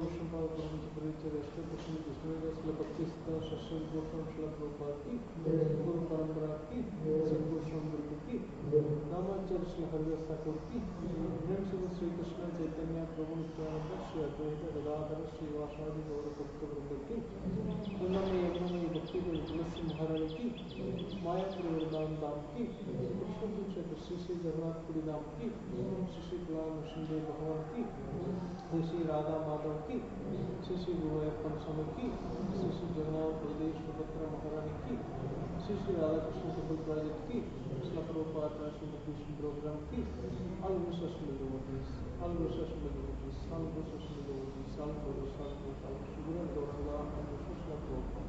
गुरु परंपरा की सदगुरु गुरु की नामाचार्य श्री हरिदास ठाकुर की प्रेम से श्री कृष्ण चैतन्य प्रभु नित्यानंद श्री अद्वैत गदाधर श्रीवासादि गौर भक्त वृंद की पुण्यमयी यमुनमयी भक्ति देव तुलसी महारानी की मायापुरी वृंदावन धाम की पुरुषोत्तम क्षेत्र श्री श्री जगन्नाथपुरी धाम की श्री श्री कला नरसिंहदेव भगवान की श्री श्री राधा माधव की श्री श्री गुरुअप्पन स्वामी की श्री श्री जगन्नाथ बलदेव सुभद्रा महारानी की श्री श्री राधा कृष्ण टेम्पल प्रोजेक्ट की कृष्ण प्रभुपाद ट्रांसफॉर्मेशन प्रोग्राम की all social devotees, all social devotees, all social devotees, all Guru, all Guru, Gauranga, and social Prabhupada.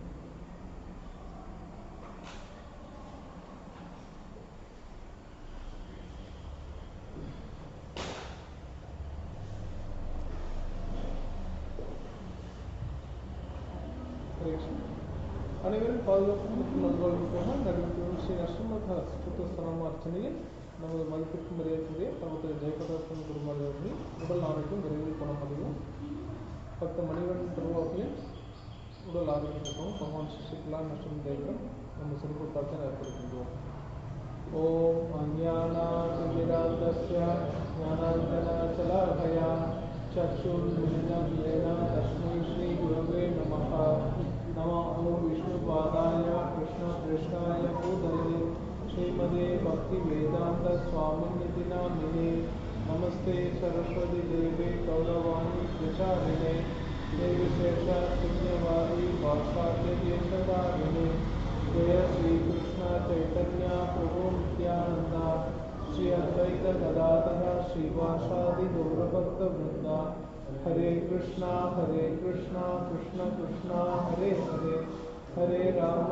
அனைவரும் பாதுகாப்பு மற்றும் நல்வாழ்வுக்காக நடைபெறும் ஸ்ரீ நரசிம்ம ஸ்தோத்திரம் அர்ச்சனையில் நமது மதிப்பிற்கு மரியாதைக்குரிய நமது ஜெயபிரகாசன் குருமாரி அவர்கள் உடல் ஆரோக்கியம் விரைவில் குணமடையும். 10 மணிவண்ணன் திருவாக்கில் உடல் ஆரோக்கியத்திற்கும் பகவான் சுசிகலா மற்றும் தெய்வம் நம்ம சிறப்பு பிரார்த்தனை ஏற்படுத்துகின்றோம். ஓம் அஞ்ஞானாதிமிராந்தஸ்ய ஞானாஞ்சனசலாகயா चक्षुर्मिलितं येन तस्मै श्रीगुरवे नमः. नमो ॐ विष्णुपादाय कृष्णपृष्ठाय भूतले श्रीमते भक्तिवेदान्तस्वामिनिति नामिने. नमस्ते सरस्वती देवे गौरवाणी प्रचारिणे निर्विशेषशून्यवादी भाषाद्यदेशकारिणे. जय श्रीकृष्ण चैतन्य प्रभु नित्यानंद श्री अद्वैत गदाधर श्रीवासादि गौरभक्तवृंद. हरे कृष्णा कृष्ण कृष्ण हरे हरे, हरे राम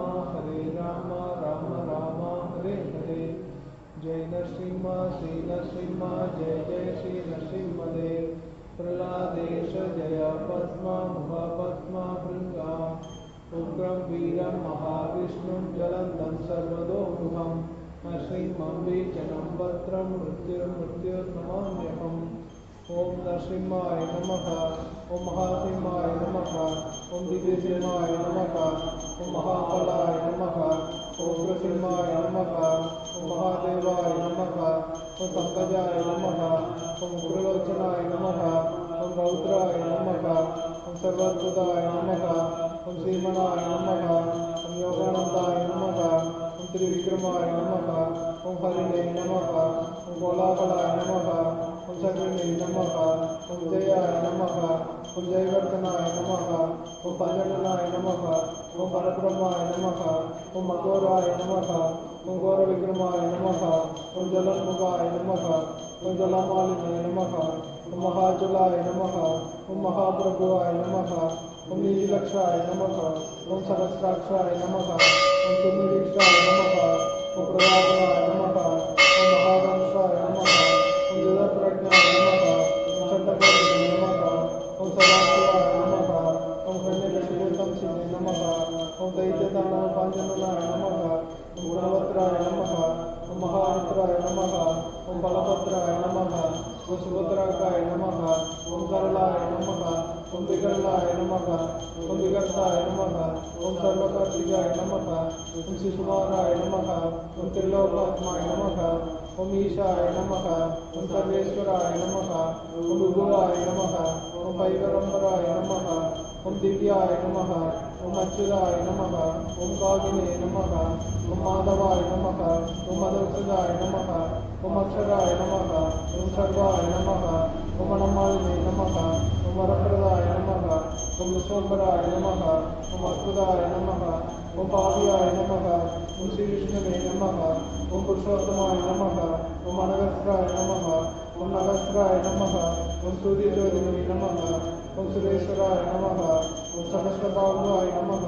राम राम हरे हरे. जय नरसिंह श्री नरसिंह जय जय श्री नरसिंहदेव. प्रहलादेश जय पद्मा मुहा पद्मा भृंगा. उग्रं वीरं महाविष्णुं जलन्तं सर्वतोमुखं. नरसिंहं बीजनं भद्रं मृत्युर्नमाम्यहम्. ओम नरसिंहाय नमः, ओम महासिंहाय नमः, ओम दिव्यसिंहाय नमः, ओम महाबलाय नमः, ओम उग्रसिंहाय नमः, ओम महादेवाय नमः, ओम पंकजाय नमः, ओम उग्रलोचनाय नमः, ओम रौद्राय नमः, ओम सर्वात्मदाय नमः, ओम श्रीमणाय नमः, ओम योगानंदाय नमः, ओम त्रिविक्रमाय नमः, ओम हरिणे नमः, ओम गोलाबलाय नमः, ओम शक्रिणे नमः, ओम जयाय नमः, ओम जयवर्धनाय नमः, ओम पंचजनाय नमः, ओम परब्रह्माय नमः, ओम अघोराय नमः, ओम घोरविक्रमाय नमः, ओम जलोन्मुखाय नमः, ओम जलमालिने नमः, ओम महाजलाय नमः, ओम महाप्रभुवाय नमः, ओम नीलक्षाय नमः, ओम सहस्राक्षाय नमः, ओम तुमीरीक्षाय नमः, ओम प्रभावनाय नमः, ओम महावंशाय नमः, ओम जलप्रज्ञाय नमः, ओम चंडकाय नमः, ओम सदाशिवाय नमः, ओम कन्याकशिपूतं सिद्धे नमः, ओम दैत्यदानव पांचजनाय नमः, ओम गुणवत्राय नमः, ओम महामित्राय नमः, ओम बलभद्राय नमः, ओम सुभद्राकाय नमः, ओम करलाय नमः, ओम विकलाय नमः, ओम विकर्ताय नमः, ओम सर्वकर्तिकाय नमः, ओम शिशुमाराय नमः, ओम त्रिलोकात्माय नमः, ओम ईशाय नमः, ओम सर्वेश्वराय नमः, ओम विभुवाय नमः, ओम पैगम्बराय नमः, ओम दिव्याय नमः, ओम अच्युताय नमः, ओम कागिने नमः, ओम माधवाय नमः, ओम मधुसूदनाय नमः, ओम अक्षराय नमः, ओम सर्वाय नमः, ओम अनमालिने नमः, ओम वरप्रदाय नमः, ओम विश्वम्भराय नमः, ओम अद्भुताय नमः, ओम पावियाय नमः, ओम श्री विष्णुवे नमः, ओम पुरुषोत्तमाय नमः, ओम अनगस्त्राय नमः, ओम नगस्त्राय नमः, ओम सूर्यज्योतिवे नमः, ओम सुरेश्वराय नमः, ओम सहस्रबाहुवाय नमः,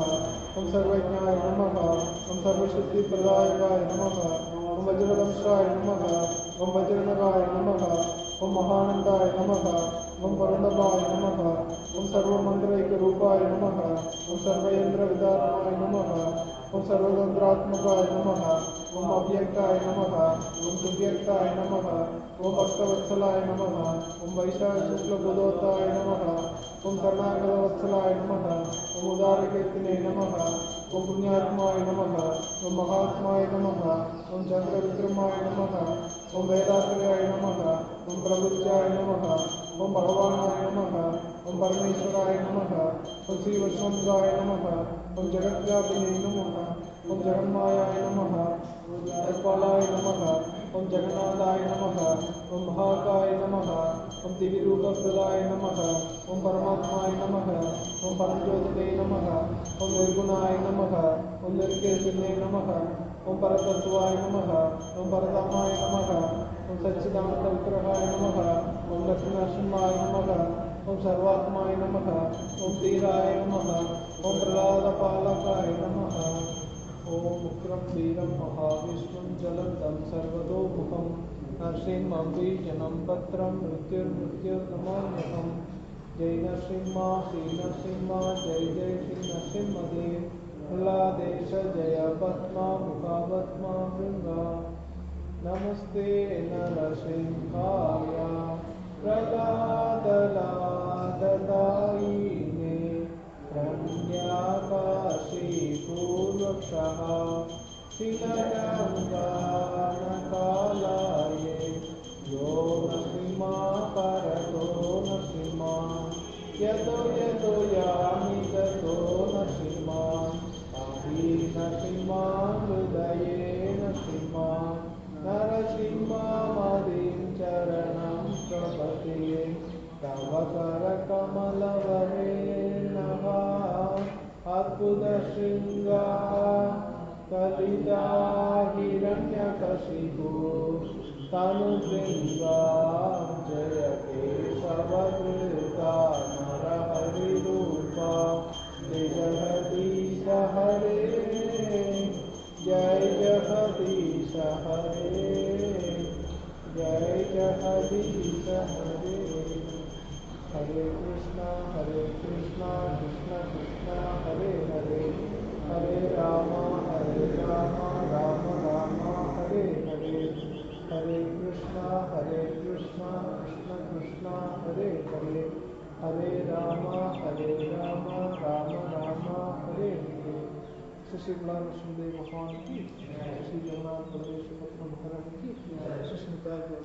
ओम सर्वज्ञाय नमः, ओम सर्वसिद्धिप्रदायकाय नमः, ओम वज्रवंशाय नमः, ओम वज्रनगाय नमः, ओम महानंदाय नमः, ओम परंदभाय नमः, ओम सर्वमंत्रैकरूपाय सर्वभूताय नमः ओम सर्वयंत्र विदारणाय नमः ओम सर्वतंत्रात्मकाय नमः ओम अव्यक्ताय नमः ओम सुव्यक्ताय नमः ओम भक्तवत्सलाय नमः ओम वैशाख शुक्ल बुधोताय नमः ओम शरणागत वत्सलाय नमः ओम उदारकीर्तिने नमः ओम पुण्यात्माय नमः ओम महात्माय नमः ओम चंद्र विक्रमाय नमः ओम वेदाश्रयाय नमः ओम प्रबुद्धाय नमः ओम भगवानाय नमः ओम परमेश्वराय नमः ओम श्री वैष्णवाय नमः ओम जगद्व्यापिने नमः ओम जगन्मायाय नमः जगपालाय नमः ओम जगन्नाथाय नमः ओम महाकाय नमः ओम दिव्यरूपप्रदाय नमः ओम परमात्माय नमः ओम परमज्योतिने नमः ओम निर्गुणाय नमः ओम निर्केशने नमः ओम परतत्वाय नमः ओम परधामाय नमः ओम सच्चिदानंद विग्रहाय नमः ओम लक्ष्मीनरसिंहाय नमः ओम सर्वात्माय नमः ओम धीराय नमः ओम प्रहलादपालकाय नमः ओम उग्रं वीरं महाविष्णुं ज्वलन्तं सर्वतोमुखं नरसिंहं बीजनं पत्रं मृत्युर्मृत्युर्नमाम्यहं जय नरसिंहा श्री नरसिंहा जय जय श्री नरसिंहदेव प्रहलादेश जय पद्मा मुखावत्मा भृंगा नमस्ते नरसिंहाय प्रहलादलाददायिने रम्याकाशीपूर्वक्षः शिलगङ्गानकालाये यो नरसिंहा परतो नरसिंहा यतो यतो यामि ततो नरसिंहा पाहि नरसिंहा हृदये नरसिंहा नरसिंहामदिं चरणं प्रपद्ये तव करकमलवरे नः अद्भुतशृङ्गा कलिता हिरण्यकशिपु तनुभृङ्गा जय केशवधृता नरहरिरूपा जय जगदीश हरे जय जगदीश हरे जय जगदीश हरे हरे कृष्णा कृष्ण कृष्ण हरे हरे हरे राम राम राम हरे हरे हरे कृष्णा कृष्ण कृष्ण हरे हरे हरे राम राम राम हरे हरे। श्री नृसिंहदेव भगवान की, श्री जगन्नाथ बलदेव सुभद्रा महाराज की, श्री स्मिता की,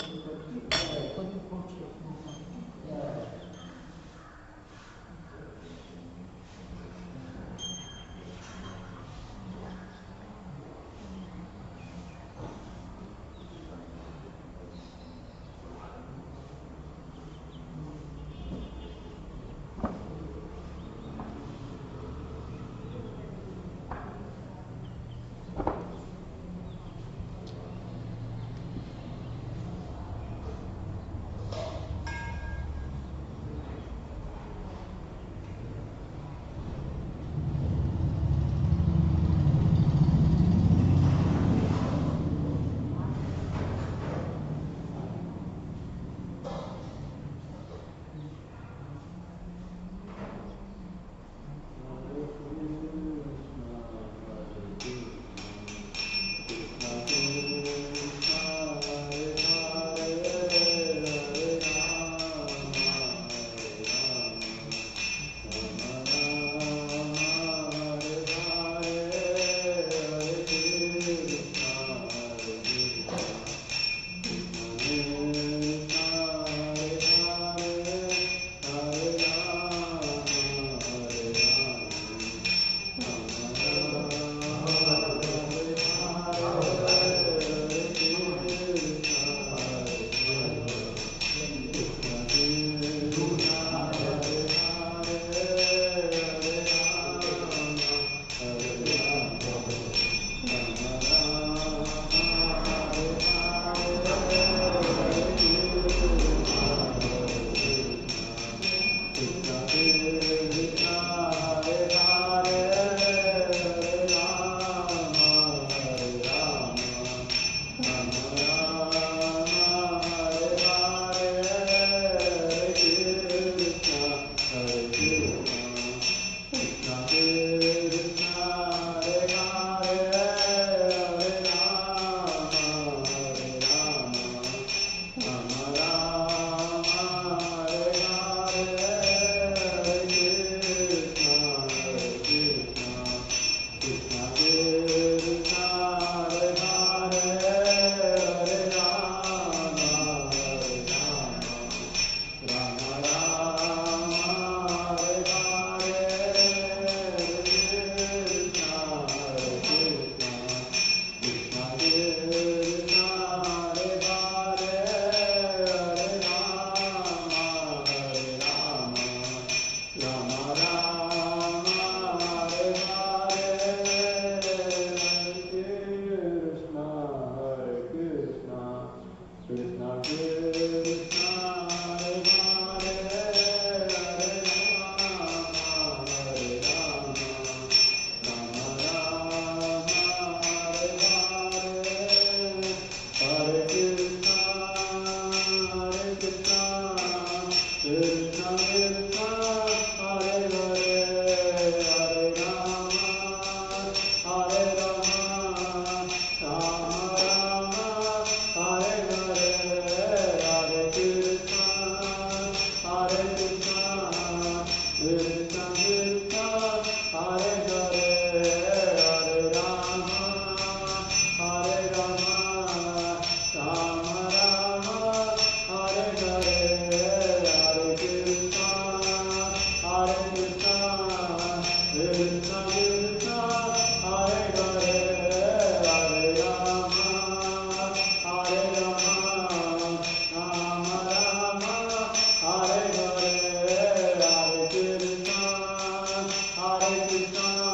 Hare Krishna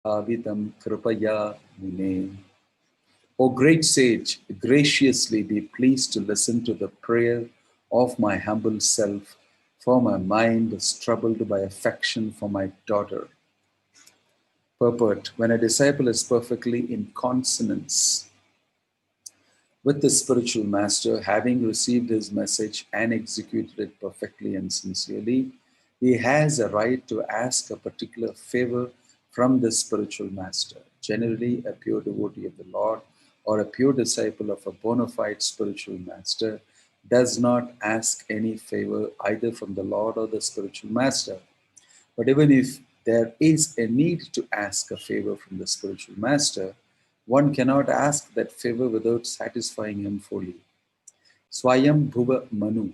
Bhavitam Kripaya Mune. O great sage, graciously be pleased to listen to the prayer of my humble self, for my mind is troubled by affection for my daughter. Purport: when a disciple is perfectly in consonance with the spiritual master, having received his message and executed it perfectly and sincerely, he has a right to ask a particular favor from the spiritual master. Generally, a pure devotee of the Lord or a pure disciple of a bona fide spiritual master does not ask any favor either from the Lord or the spiritual master. But even if there is a need to ask a favor from the spiritual master, one cannot ask that favor without satisfying him fully. Swayam Bhuva Manu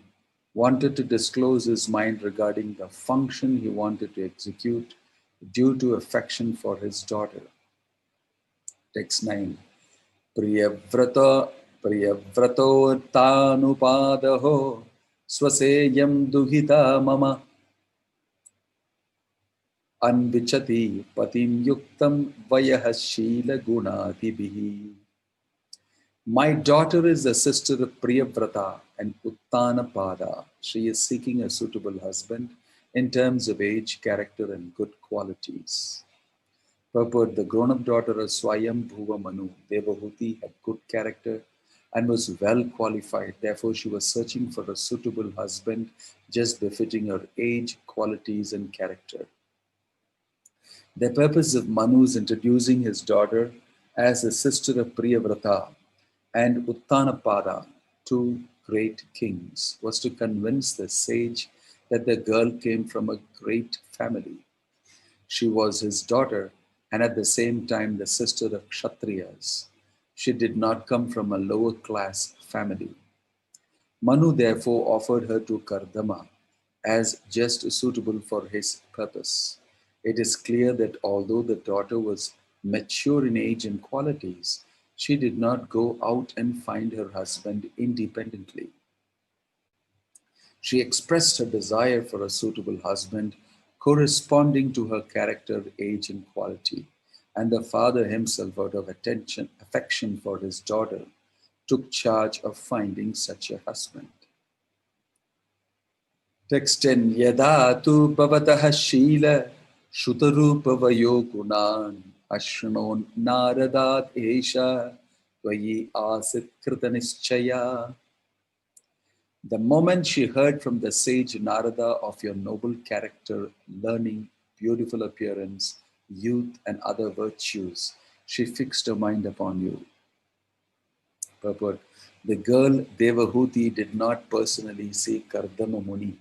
wanted to disclose his mind regarding the function he wanted to execute due to affection for his daughter. Text 9. Priyavrata Priyavratotanupadaho Swaseyam Duhita Mama Anvichati Patim Yuktam Vayah Shila Gunatibihi. My daughter is the sister of Priyavrata and Uttanapada. She is seeking a suitable husband in terms of age, character, and good qualities. Purport: the grown-up daughter of Swayam Bhuva Manu, Devahuti, had good character and was well qualified. Therefore, she was searching for a suitable husband just befitting her age, qualities, and character. The purpose of Manu's introducing his daughter as the sister of Priyavrata and Uttanapada, two great kings, was to convince the sage that the girl came from a great family. She was his daughter and at the same time the sister of Kshatriyas. She did not come from a lower class family. Manu therefore offered her to Kardama as just suitable for his purpose. It is clear that although the daughter was mature in age and qualities, she did not go out and find her husband independently. She expressed her desire for a suitable husband corresponding to her character, age, and quality. And the father himself, out of affection for his daughter, took charge of finding such a husband. Text 10. Yada tu bhavatah shila shutarupa gunan ashranon naradat esha tvayi asit kritanischaya. The moment she heard from the sage Narada of your noble character, learning, beautiful appearance, youth, and other virtues, she fixed her mind upon you. Purport: the girl Devahuti did not personally see Kardama Muni,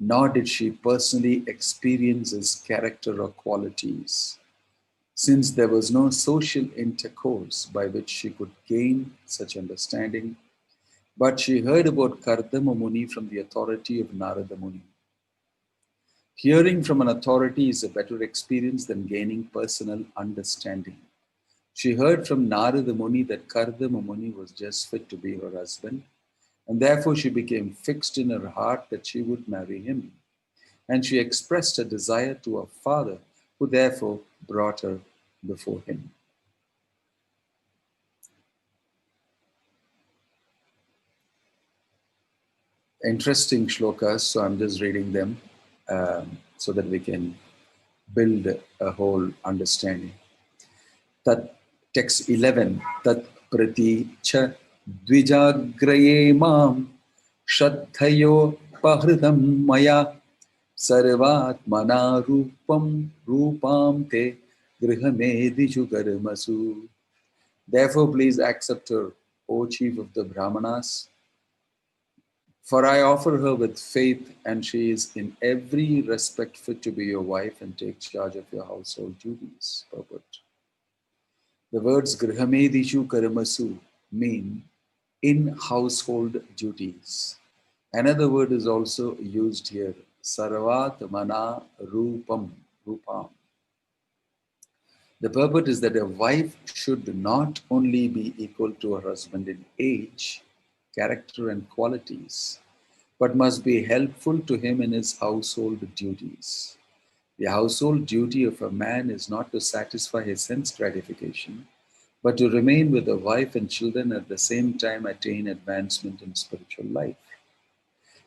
nor did she personally experience his character or qualities, since there was no social intercourse by which she could gain such understanding. But she heard about Kardama Muni from the authority of Narada Muni. Hearing from an authority is a better experience than gaining personal understanding. She heard from Narada Muni that Kardama Muni was just fit to be her husband, and therefore she became fixed in her heart that she would marry him. And she expressed her desire to her father, who therefore brought her before him. Interesting shlokas, so I'm just reading them so that we can build a whole understanding. Tat text 11. Tat prati cha dvijagraye mam shraddhayo pahridam maya sarvatmana rupam te grihamediju garmasu. Therefore, please accept her, O chief of the Brahmanas, for I offer her with faith, and she is in every respect fit to be your wife and take charge of your household duties. Purport. The words Grihamedishu Karamasu mean in household duties. Another word is also used here, Sarvat Mana Rupam. The purport is that a wife should not only be equal to her husband in age, character, and qualities, but must be helpful to him in his household duties. The household duty of a man is not to satisfy his sense gratification, but to remain with the wife and children at the same time attain advancement in spiritual life.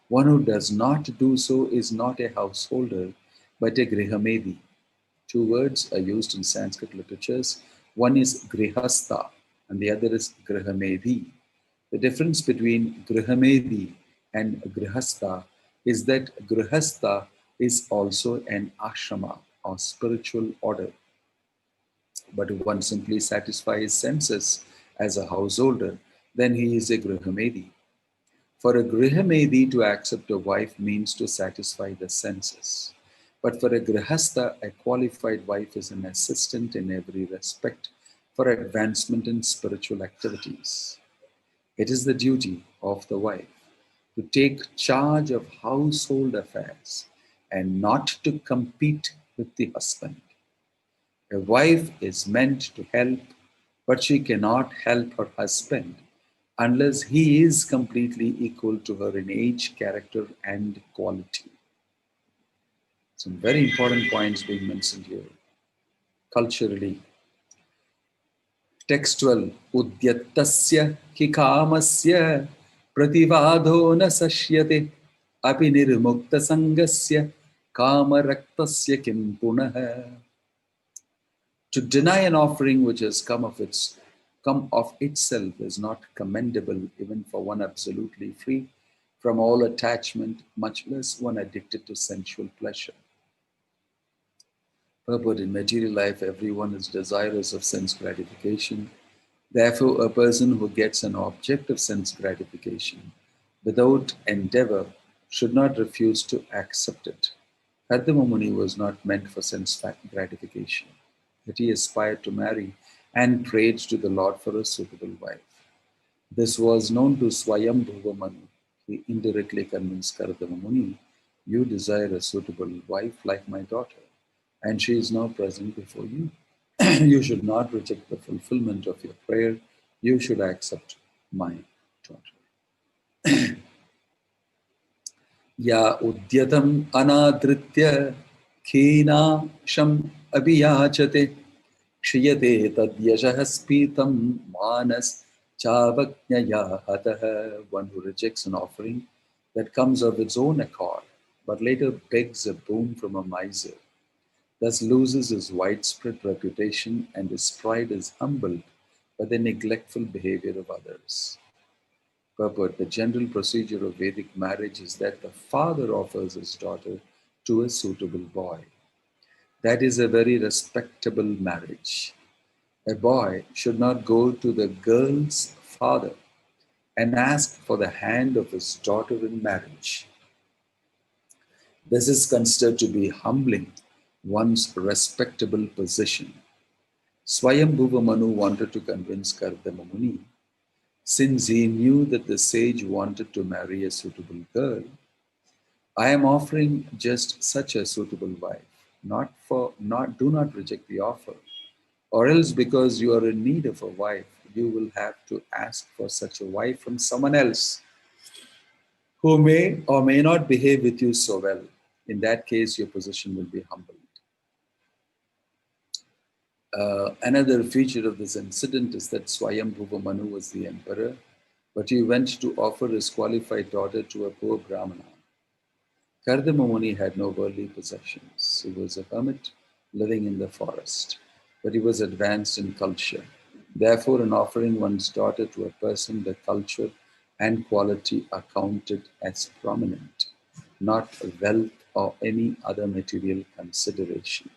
One who does not do so is not a householder, but a grihamedi. Two words are used in Sanskrit literatures. One is grihastha and the other is grihamedi. The difference between grihamedi and grihastha is that grihastha is also an ashrama or spiritual order. But if one simply satisfies his senses as a householder, then he is a grihamedi. For a grihamedi to accept a wife means to satisfy the senses. But for a grihastha, a qualified wife is an assistant in every respect for advancement in spiritual activities. It is the duty of the wife to take charge of household affairs and not to compete with the husband. A wife is meant to help, but she cannot help her husband unless he is completely equal to her in age, character, and quality. Some very important points being mentioned here. Culturally, textual, udyattasya kikamasya prativado na sashyate api nirmukta sangasya kamaraktasya kim punaha. To deny an offering which has come of itself is not commendable even for one absolutely free from all attachment, much less one addicted to sensual pleasure. Purport: in material life, everyone is desirous of sense gratification. Therefore, a person who gets an object of sense gratification without endeavor should not refuse to accept it. Kardama Muni was not meant for sense gratification, but he aspired to marry and prayed to the Lord for a suitable wife. This was known to Swayambhuva Manu. He indirectly convinced Kardama Muni, "You desire a suitable wife like my daughter, and she is now present before you. You should not reject the fulfillment of your prayer. You should accept my daughter." Ya udyatam anadritya khina sham abhiyachate kshiyate tadyashah spitam manas chavajnaya hatah. One who rejects an offering that comes of its own accord, but later begs a boon from a miser, thus loses his widespread reputation and his pride is humbled by the neglectful behavior of others. Purport: the general procedure of Vedic marriage is that the father offers his daughter to a suitable boy. That is a very respectable marriage. A boy should not go to the girl's father and ask for the hand of his daughter in marriage. This is considered to be humbling one's respectable position. Swayambhuva Manu wanted to convince Kardama Muni, since he knew that the sage wanted to marry a suitable girl, "I am offering just such a suitable wife. Do not reject the offer, or else because you are in need of a wife, you will have to ask for such a wife from someone else who may or may not behave with you so well. In that case, your position will be humbled." Another feature of this incident is that Swayambhuva Manu was the emperor, but he went to offer his qualified daughter to a poor Brahmana. Kardama Muni had no worldly possessions. He was a hermit living in the forest, but he was advanced in culture. Therefore, in offering one's daughter to a person, the culture and quality are counted as prominent, not wealth or any other material consideration.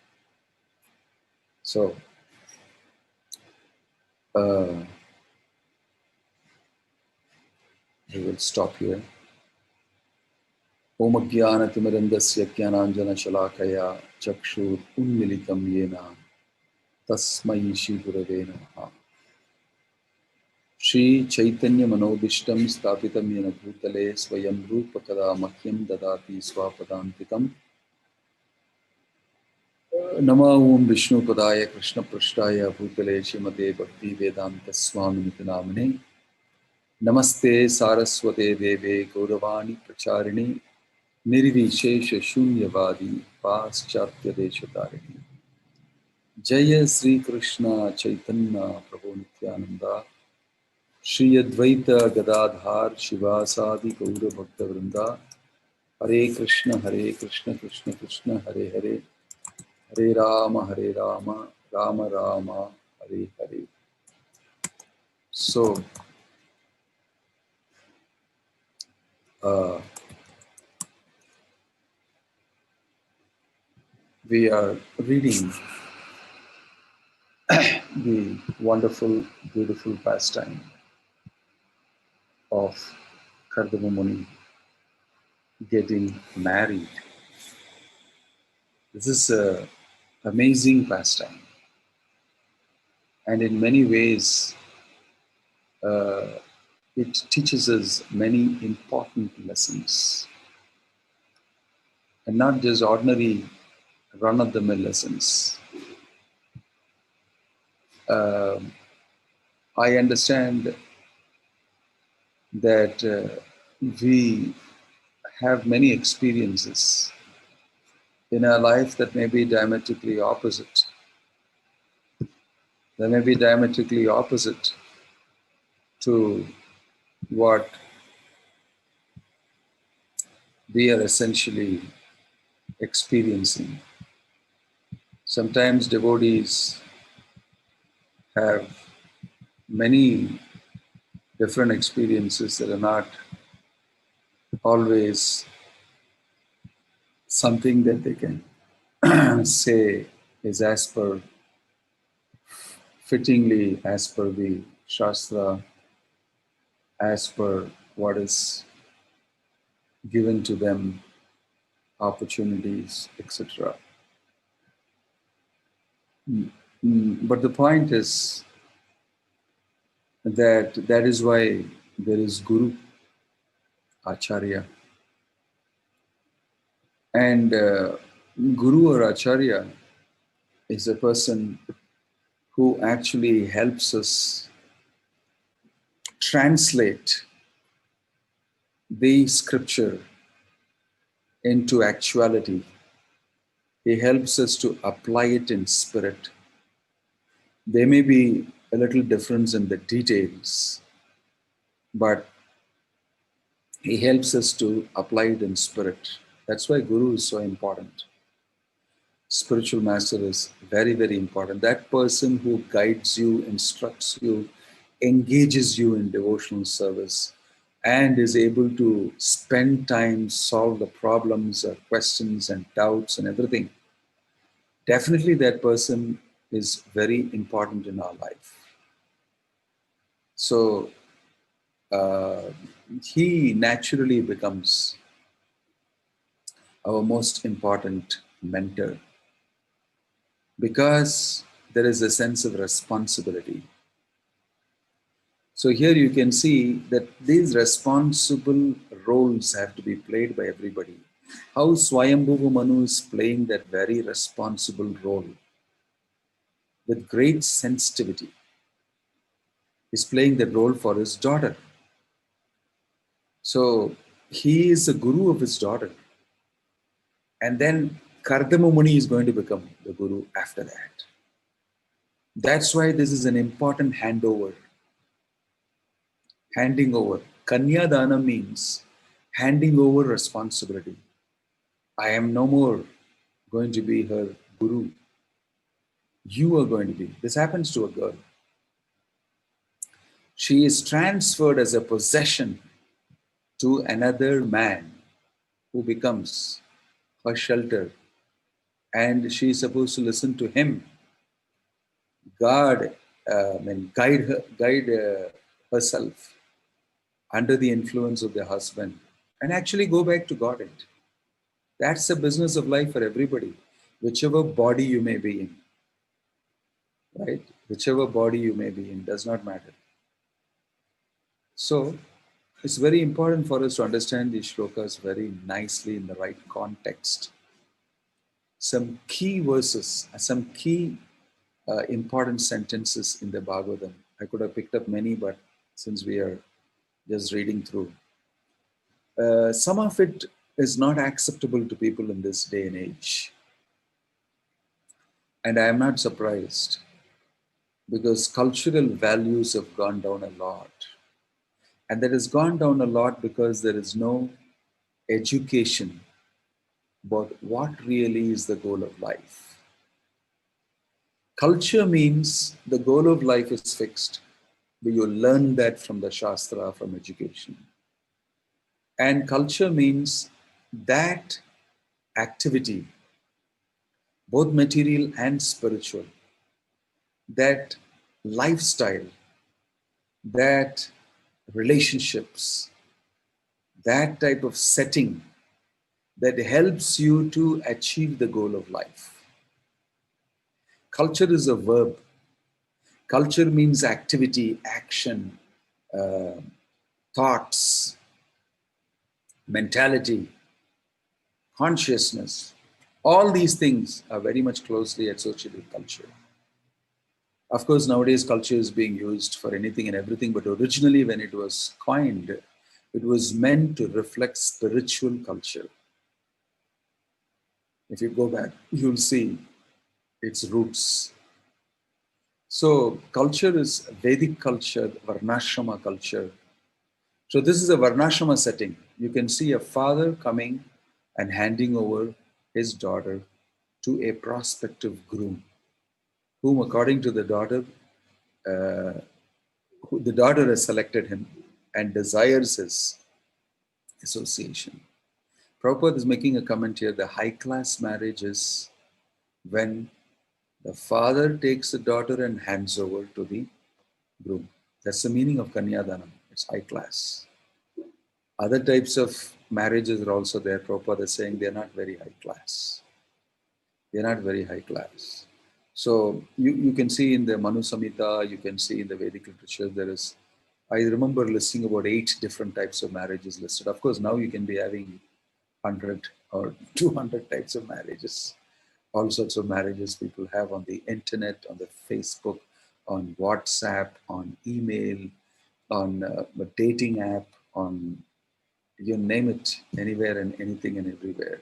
So, we will stop here. Om Jnanatimirandasya Jnananjana Shalakaya Chakshur Unmilitam Yena Tasmai Shri Gurave Namaha. Shri Chaitanya Manobishtam Stapitam Yena Bhutale Swayam Rupa Kada Mahyam Dadati Swapadantikam. Nama Om Vishnu Padaya Krishna Prashtaya Bhutale Shrimate Bhakti Vedanta Swami Namane. Namaste Saraswate Deve Gauravani Pracharine Nirvishesha Shunyavadi पाश्चात्य देशतारिणी जय श्री कृष्ण चैतन्य प्रभु नित्यानंदा श्री अद्वैत गदाधार शिवासादि गौर भक्त वृंदा हरे Krishna Krishna Krishna Hare Hare Hare Ram Ram Ram Hare Hare. So we are reading the wonderful, beautiful pastime of Kardama Muni getting married. This is an amazing pastime, and in many ways, it teaches us many important lessons, and not just ordinary run-of-the-mill lessons. I understand that we have many experiences in our life that may be diametrically opposite. They may be diametrically opposite to what we are essentially experiencing. Sometimes devotees have many different experiences that are not always something that they can say is as per fittingly as per the Shastra, as per what is given to them, opportunities, etc. But the point is that that is why there is Guru, Acharya. And Guru or Acharya is a person who actually helps us translate the scripture into actuality. He helps us to apply it in spirit. There may be a little difference in the details, but he helps us to apply it in spirit. That's why Guru is so important. Spiritual master is very, very important. That person who guides you, instructs you, engages you in devotional service, and is able to spend time, solve the problems, questions, and doubts, and everything. Definitely, that person is very important in our life. So, uh, he naturally becomes our most important mentor because there is a sense of responsibility. So here you can see that these responsible roles have to be played by everybody. How Swayambhuva Manu is playing that very responsible role with great sensitivity. He's playing that role for his daughter. So he is the guru of his daughter. And then Kardama Muni is going to become the guru after that. That's why this is an important handover. Handing over. Kanyadana means handing over responsibility. I am no more going to be her guru. You are going to be. This happens to a girl. She is transferred as a possession to another man who becomes her shelter. And she is supposed to listen to him, guide herself under the influence of the husband, and actually go back to God. That's the business of life for everybody, whichever body you may be in, right? Whichever body you may be in does not matter. So it's very important for us to understand these shlokas very nicely in the right context. Some key verses, some key important sentences in the Bhagavatam. I could have picked up many, but since we are just reading through, some of it is not acceptable to people in this day and age. And I am not surprised because cultural values have gone down a lot. And that has gone down a lot because there is no education about what really is the goal of life. Culture means the goal of life is fixed. You learn that from the Shastra, from education. And culture means that activity, both material and spiritual, that lifestyle, that relationships, that type of setting that helps you to achieve the goal of life. Culture is a verb. Culture means activity, action, uh, thoughts, mentality, consciousness. All these things are very much closely associated with culture. Of course, nowadays culture is being used for anything and everything, but originally when it was coined, it was meant to reflect spiritual culture. If you go back, you'll see its roots. So culture is Vedic culture, Varnashrama culture. So this is a Varnashrama setting. You can see a father coming and handing over his daughter to a prospective groom, whom according to the daughter, the daughter has selected him and desires his association. Prabhupada is making a comment here, the high class marriage is when the father takes the daughter and hands over to the groom. That's the meaning of Kanyadanam. It's high class. Other types of marriages are also there. Prabhupada is saying they're not very high class. They're not very high class. So you can see in the Manu Samhita, you can see in the Vedic literature, there is, I remember listing about 8 different types of marriages listed. Of course, now you can be having 100 or 200 types of marriages. All sorts of marriages people have on the internet, on the Facebook, on WhatsApp, on email, on a dating app, on you name it, anywhere and anything and everywhere.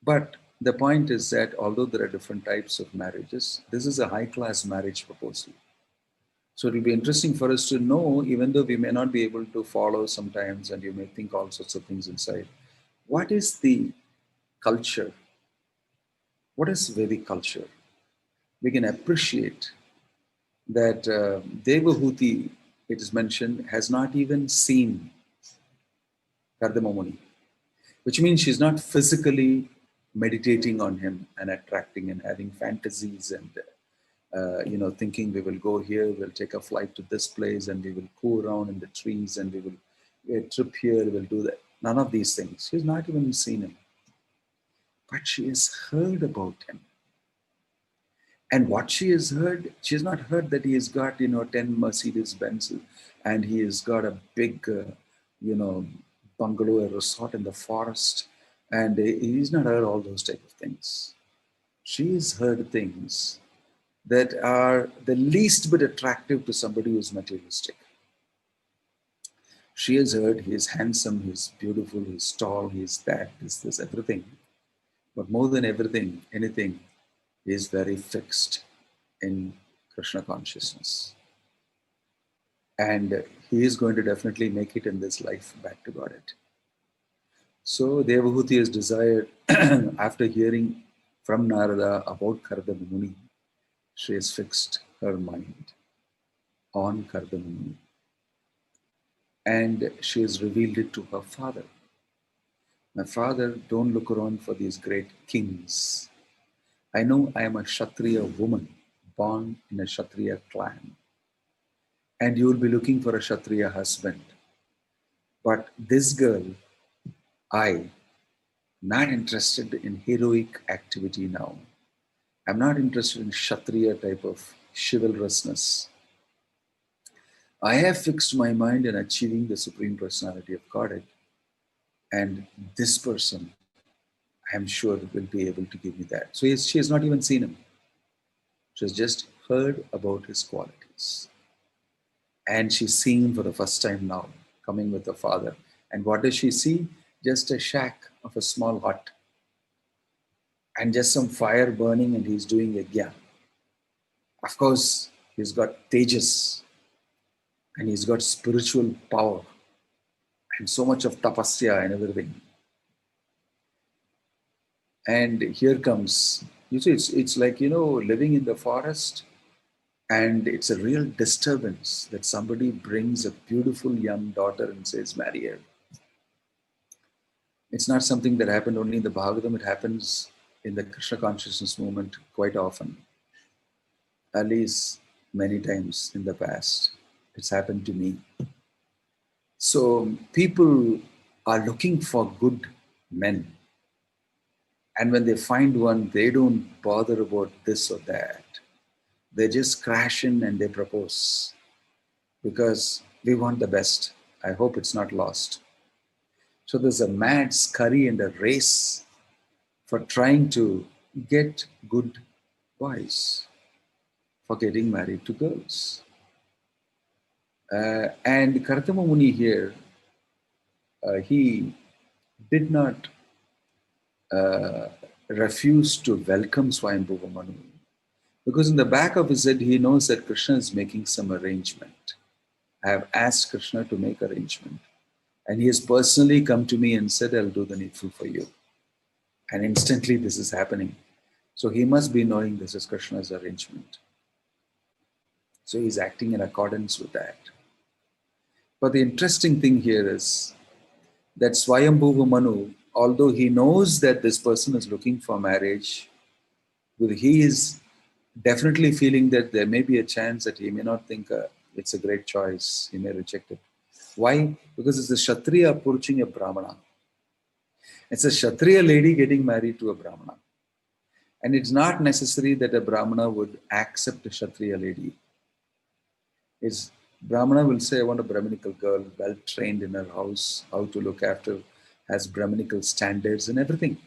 But the point is that although there are different types of marriages, this is a high-class marriage proposal. So it will be interesting for us to know, even though we may not be able to follow sometimes and you may think all sorts of things inside, what is the culture? What is Vedic culture? We can appreciate that Devahuti, it is mentioned, has not even seen Kardama Muni, which means she's not physically meditating on him and attracting and having fantasies and thinking we will go here, we'll take a flight to this place and we will go around in the trees and we will trip here, we'll do that. None of these things. She's not even seen him. But she has heard about him. And what she has heard, she has not heard that he has got, 10 Mercedes Benz and he has got a big, bungalow, a resort in the forest. And he's not heard all those type of things. She has heard things that are the least bit attractive to somebody who's materialistic. She has heard he is handsome, he's beautiful, he's tall, he's that, this, everything. But more than everything, anything, he is very fixed in Krishna consciousness. And he is going to definitely make it in this life back to Godhead. So Devahuti has desired, after hearing from Narada about Kardama Muni, she has fixed her mind on Kardama Muni. And she has revealed it to her father. My father, don't look around for these great kings. I know I am a Kshatriya woman, born in a Kshatriya clan. And you will be looking for a Kshatriya husband. But this girl, I, not interested in heroic activity now. I'm not interested in Kshatriya type of chivalrousness. I have fixed my mind in achieving the Supreme Personality of Godhead. And this person, I am sure, will be able to give me that. So she has not even seen him. She has just heard about his qualities. And she's seeing him for the first time now, coming with her father. And what does she see? Just a shack of a small hut and just some fire burning, and he's doing yajna. Of course, he's got tejas and he's got spiritual power and so much of tapasya and everything. And here comes, you see, it's like, living in the forest, and it's a real disturbance that somebody brings a beautiful young daughter and says, marry her. It's not something that happened only in the Bhagavatam, it happens in the Krishna consciousness movement quite often, at least many times in the past. It's happened to me. So people are looking for good men. And when they find one, they don't bother about this or that. They just crash in and they propose because we want the best. I hope it's not lost. So there's a mad scurry and a race for trying to get good boys, for getting married to girls. And Kartama Muni here, he did not refuse to welcome Swayambhuva Manu, because in the back of his head, he knows that Krishna is making some arrangement. I have asked Krishna to make arrangement. And he has personally come to me and said, I'll do the needful for you. And instantly this is happening. So he must be knowing this is Krishna's arrangement. So he's acting in accordance with that. But the interesting thing here is that Swayambhuva Manu, although he knows that this person is looking for marriage, he is definitely feeling that there may be a chance that he may not think it's a great choice. He may reject it. Why? Because it's a Kshatriya approaching a Brahmana. It's a Kshatriya lady getting married to a Brahmana. And it's not necessary that a Brahmana would accept a Kshatriya lady. Brahmana will say, I want a Brahminical girl, well trained in her house, how to look after, has Brahminical standards and everything.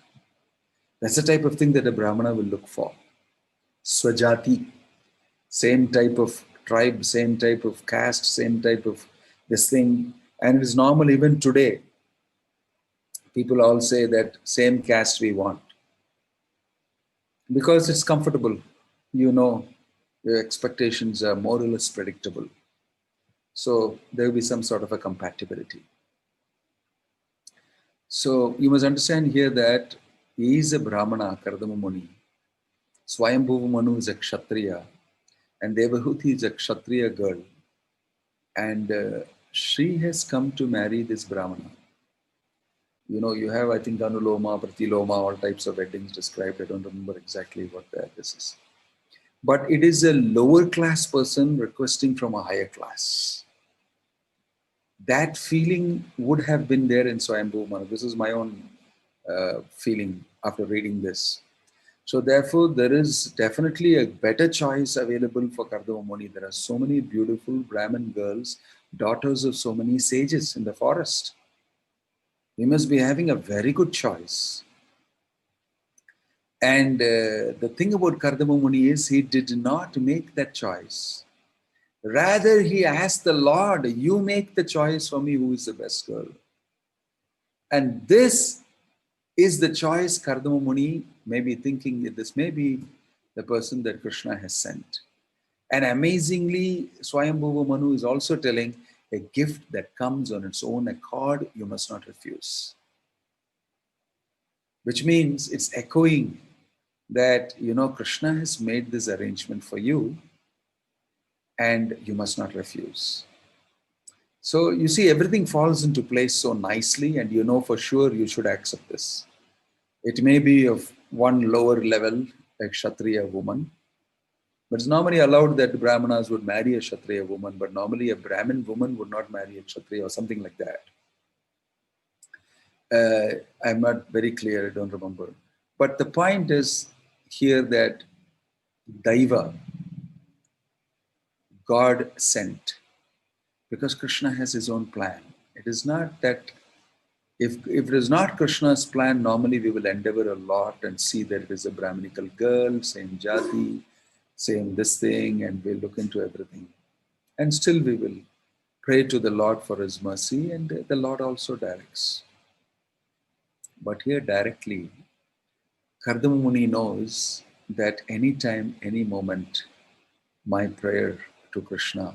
That's the type of thing that a Brahmana will look for. Swajati, same type of tribe, same type of caste, same type of this thing. And it is normal even today. People all say that same caste we want. Because it's comfortable. Your expectations are more or less predictable. So there will be some sort of a compatibility. So you must understand here that he is a Brahmana, Kardama Muni. Swayambhuva Manu is a Kshatriya. And Devahuti is a Kshatriya girl. And she has come to marry this Brahmana. You have, I think, Anuloma, Pratiloma, all types of weddings described. I don't remember exactly what this is. But it is a lower class person requesting from a higher class. That feeling would have been there in Swayambhuva Manu. This is my own feeling after reading this. So therefore, there is definitely a better choice available for Kardama Muni. There are so many beautiful Brahmin girls, daughters of so many sages in the forest. He must be having a very good choice. And the thing about Kardama Muni is he did not make that choice. Rather, he asked the Lord, you make the choice for me who is the best girl. And this is the choice Kardama Muni may be thinking that this may be the person that Krishna has sent. And amazingly, Swayambhuva Manu is also telling a gift that comes on its own accord, you must not refuse. Which means it's echoing that, Krishna has made this arrangement for you and you must not refuse. So you see, everything falls into place so nicely, and for sure you should accept this. It may be of one lower level, a Kshatriya woman, but it's normally allowed that Brahmanas would marry a Kshatriya woman, but normally a Brahmin woman would not marry a Kshatriya or something like that. I'm not very clear, I don't remember. But the point is here that Daiva, God sent, because Krishna has his own plan. It is not that, if it is not Krishna's plan, normally we will endeavor a lot and see that it is a Brahminical girl, same jati, same this thing, and we'll look into everything. And still we will pray to the Lord for His mercy, and the Lord also directs. But here directly, Kardama Muni knows that anytime, any moment, my prayer to Krishna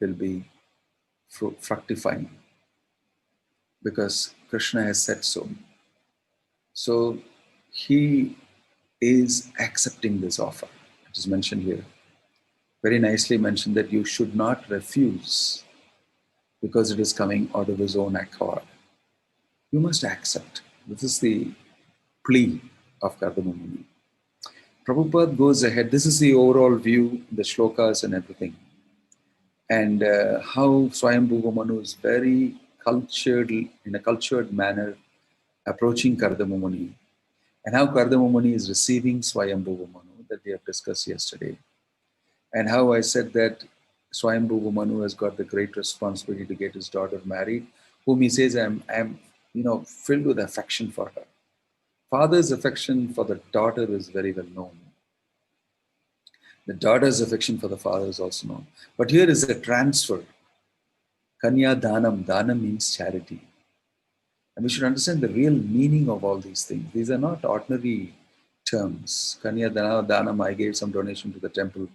will be fructifying, because Krishna has said so. So he is accepting this offer. It is mentioned here. Very nicely mentioned that you should not refuse because it is coming out of his own accord. You must accept. This is the plea of Kardama Muni. Prabhupada goes ahead. This is the overall view, the shlokas and everything. And how Swayambhuva Manu is very cultured, in a cultured manner, approaching Kardama Muni. And how Kardama Muni is receiving Swayambhuva Manu that we have discussed yesterday. And how I said that Swayambhuva Manu has got the great responsibility to get his daughter married, whom he says, I'm filled with affection for her. Father's affection for the daughter is very well known. The daughter's affection for the father is also known. But here is a transfer. Kanya Danam. Danam means charity. And we should understand the real meaning of all these things. These are not ordinary terms. Kanya Danam, I gave some donation to the temple.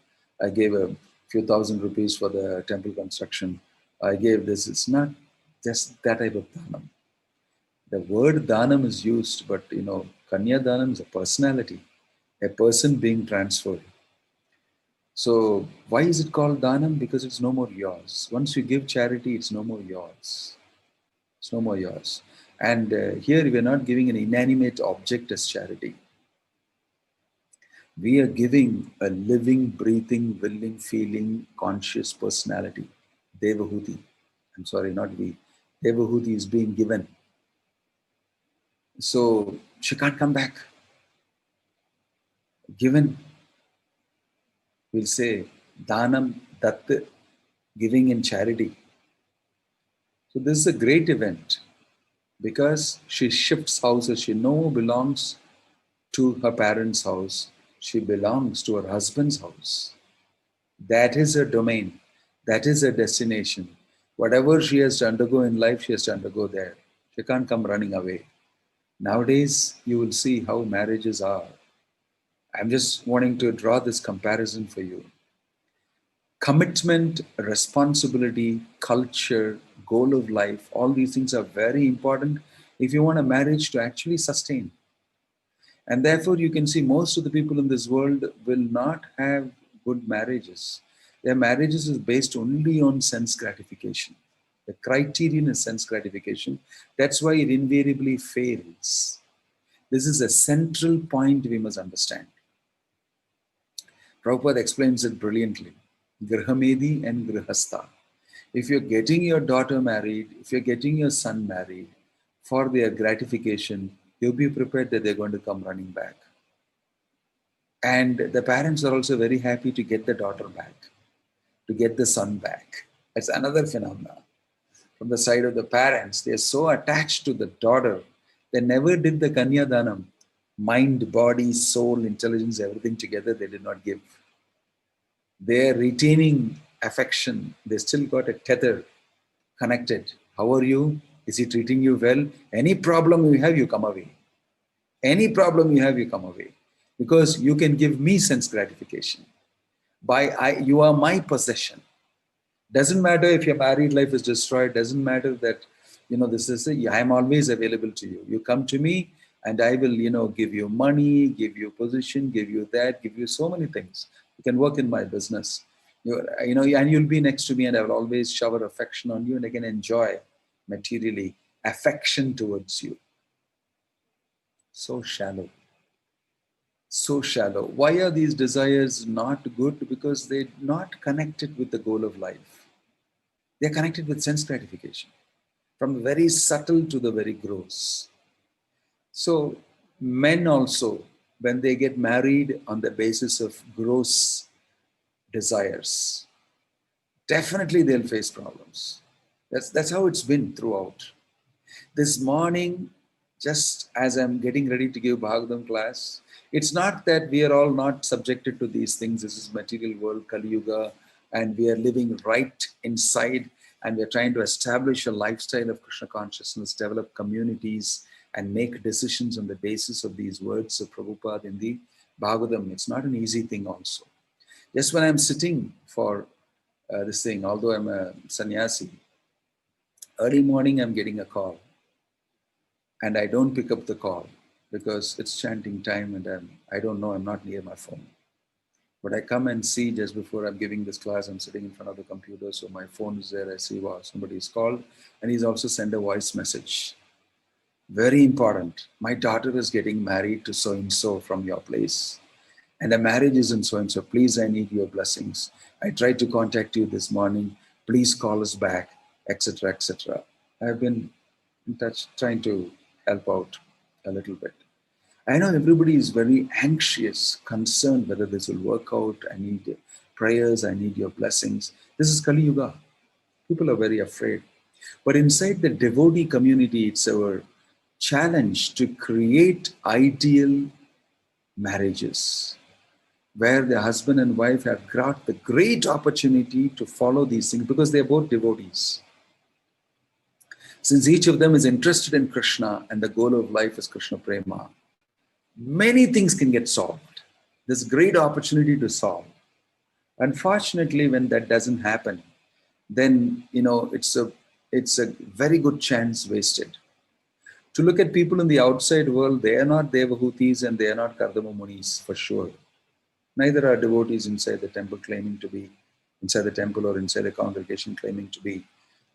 I gave a few thousand rupees for the temple construction. I gave this. It's not just that type of Danam. The word Danam is used, but Kanya Danam is a personality, a person being transferred. So why is it called Danam? Because it's no more yours. Once you give charity, it's no more yours. It's no more yours. And here we are not giving an inanimate object as charity. We are giving a living, breathing, willing, feeling, conscious personality. Devahuti. I'm sorry, not we. Devahuti is being given. So she can't come back. Given. We'll say Danam Datt, giving in charity. So this is a great event because she shifts houses. She no more belongs to her parents' house. She belongs to her husband's house. That is her domain. That is her destination. Whatever she has to undergo in life, she has to undergo there. She can't come running away. Nowadays, you will see how marriages are. I'm just wanting to draw this comparison for you. Commitment, responsibility, culture, goal of life, all these things are very important if you want a marriage to actually sustain. And therefore, you can see most of the people in this world will not have good marriages. Their marriages is based only on sense gratification. The criterion is sense gratification. That's why it invariably fails. This is a central point we must understand. Prabhupada explains it brilliantly. Grihamedi and Grihastha. If you're getting your daughter married, if you're getting your son married for their gratification, you'll be prepared that they're going to come running back. And the parents are also very happy to get the daughter back, to get the son back. That's another phenomenon. From the side of the parents, they're so attached to the daughter, they never did the Kanya Danam. Mind, body, soul, intelligence, everything together, they did not give. They're retaining affection. They still got a tether connected. How are you? Is he treating you well? Any problem you have, you come away. Any problem you have, you come away. Because you can give me sense gratification. You are my possession. Doesn't matter if your married life is destroyed. Doesn't matter that, I am always available to you. You come to me, and I will, give you money, give you position, give you that, give you so many things. You can work in my business, and you'll be next to me, and I will always shower affection on you, and I can enjoy materially affection towards you. So shallow. So shallow. Why are these desires not good? Because they're not connected with the goal of life. They're connected with sense gratification, from the very subtle to the very gross. So men also, when they get married on the basis of gross desires, definitely they'll face problems. That's how it's been throughout. This morning, just as I'm getting ready to give Bhagavatam class, it's not that we are all not subjected to these things. This is material world, Kali Yuga, and we are living right inside. And we're trying to establish a lifestyle of Krishna consciousness, develop communities, and make decisions on the basis of these words of Prabhupada in the Bhagavatam. It's not an easy thing also. Just when I'm sitting for this thing, although I'm a sannyasi, early morning I'm getting a call and I don't pick up the call because it's chanting time and I don't know, I'm not near my phone. But I come and see just before I'm giving this class, I'm sitting in front of the computer, so my phone is there. I see, wow, somebody's called, and he's also sent a voice message. Very important. My daughter is getting married to so-and-so from your place, and the marriage is in so-and-so. Please, I need your blessings. I tried to contact you this morning. Please call us back, etc., etc. I've been in touch, trying to help out a little bit. I know everybody is very anxious, concerned whether this will work out. I need prayers, I need your blessings. This is Kali Yuga. People are very afraid. But inside the devotee community, it's our challenge to create ideal marriages where the husband and wife have got the great opportunity to follow these things because they're both devotees. Since each of them is interested in Krishna and the goal of life is Krishna Prema, many things can get solved. There's a great opportunity to solve. Unfortunately, when that doesn't happen, then it's a very good chance wasted. To look at people in the outside world, they are not Devahutis and they are not Kardama Munis for sure. Neither are devotees inside the temple claiming to be inside the temple or inside the congregation claiming to be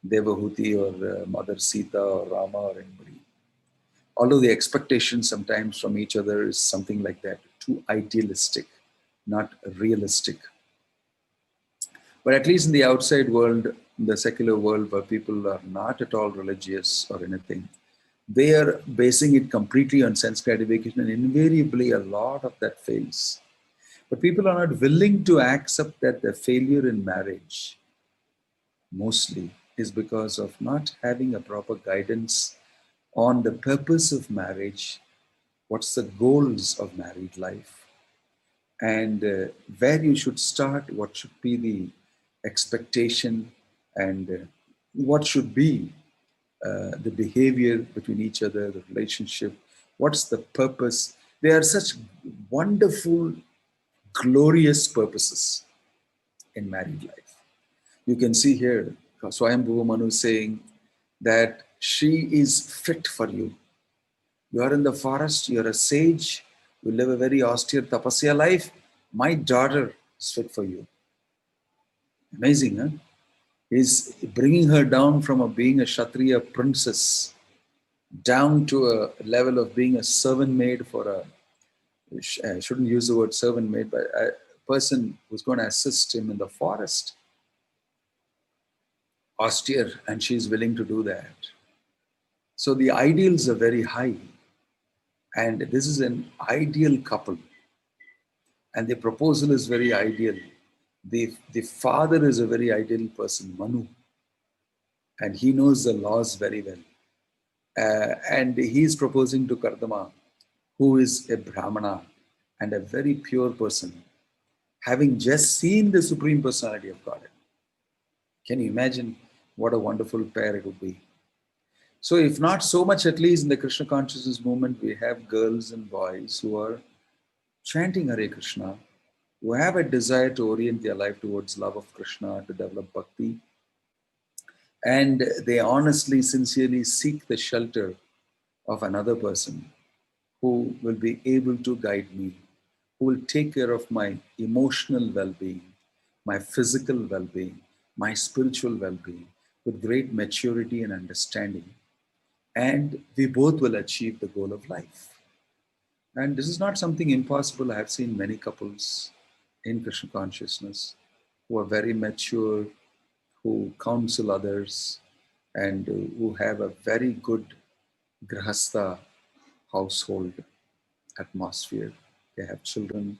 Devahuti or Mother Sita or Rama or anybody. Although the expectation sometimes from each other is something like that, too idealistic, not realistic. But at least in the outside world, in the secular world where people are not at all religious or anything, they are basing it completely on sense gratification and invariably a lot of that fails. But people are not willing to accept that the failure in marriage mostly is because of not having a proper guidance on the purpose of marriage, what's the goals of married life, and where you should start, what should be the expectation, and what should be the behavior between each other, the relationship, what's the purpose. They are such wonderful, glorious purposes in married life. You can see here, Swayambhuva Manu saying that she is fit for you. You are in the forest, you are a sage, you live a very austere tapasya life. My daughter is fit for you. Amazing, huh? He's bringing her down from being a Kshatriya princess down to a level of being a servant maid for I shouldn't use the word servant maid, but a person who's going to assist him in the forest. Austere, and she's willing to do that. So the ideals are very high. And this is an ideal couple. And the proposal is very ideal. The father is a very ideal person, Manu. And he knows the laws very well. And he is proposing to Kardama, who is a Brahmana and a very pure person, having just seen the Supreme Personality of Godhead. Can you imagine what a wonderful pair it would be? So if not so much, at least in the Krishna consciousness movement, we have girls and boys who are chanting Hare Krishna, who have a desire to orient their life towards love of Krishna, to develop bhakti. And they honestly, sincerely seek the shelter of another person who will be able to guide me, who will take care of my emotional well-being, my physical well-being, my spiritual well-being with great maturity and understanding. And we both will achieve the goal of life. And this is not something impossible. I have seen many couples in Krishna consciousness who are very mature, who counsel others, and who have a very good grahastha household atmosphere. They have children.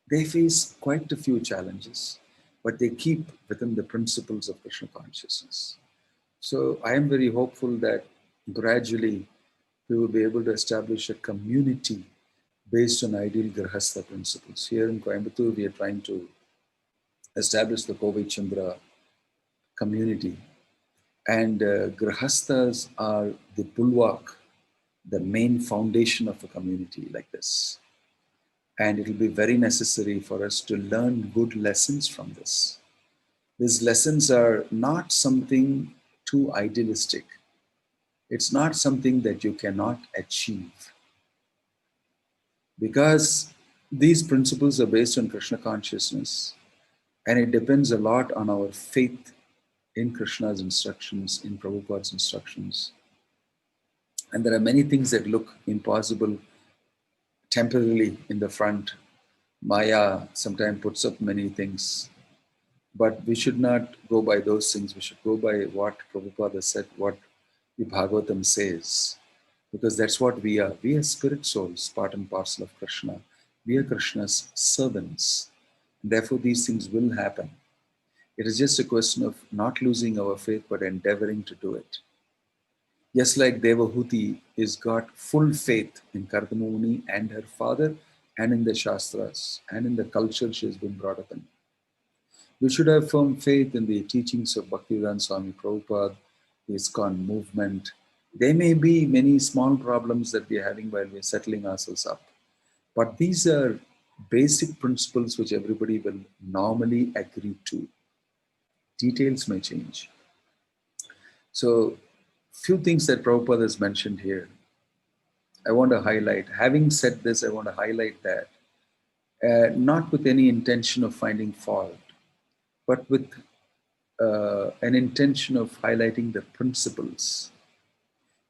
They face quite a few challenges, but they keep within the principles of Krishna consciousness. So I am very hopeful that gradually we will be able to establish a community based on ideal grahastha principles. Here in Coimbatore, we are trying to establish the Kovai Chandra community. And grahasthas are the bulwark, the main foundation of a community like this. And it will be very necessary for us to learn good lessons from this. These lessons are not something too idealistic. It's not something that you cannot achieve, because these principles are based on Krishna consciousness, and it depends a lot on our faith in Krishna's instructions, in Prabhupada's instructions. And there are many things that look impossible temporarily in the front. Maya sometimes puts up many things, but we should not go by those things. We should go by what Prabhupada said, what the Bhagavatam says, because that's what we are. We are spirit souls, part and parcel of Krishna. We are Krishna's servants. Therefore, these things will happen. It is just a question of not losing our faith, but endeavoring to do it. Just like Devahuti is got full faith in Kardamuni and her father, and in the Shastras, and in the culture she has been brought up in. We should have firm faith in the teachings of Bhaktivedanta Swami Prabhupada, the ISKCON movement. There may be many small problems that we are having while we are settling ourselves up, but these are basic principles which everybody will normally agree to. Details may change. So, few things that Prabhupada has mentioned here, I want to highlight. Having said this, I want to highlight that, not with any intention of finding fault, but with an intention of highlighting the principles.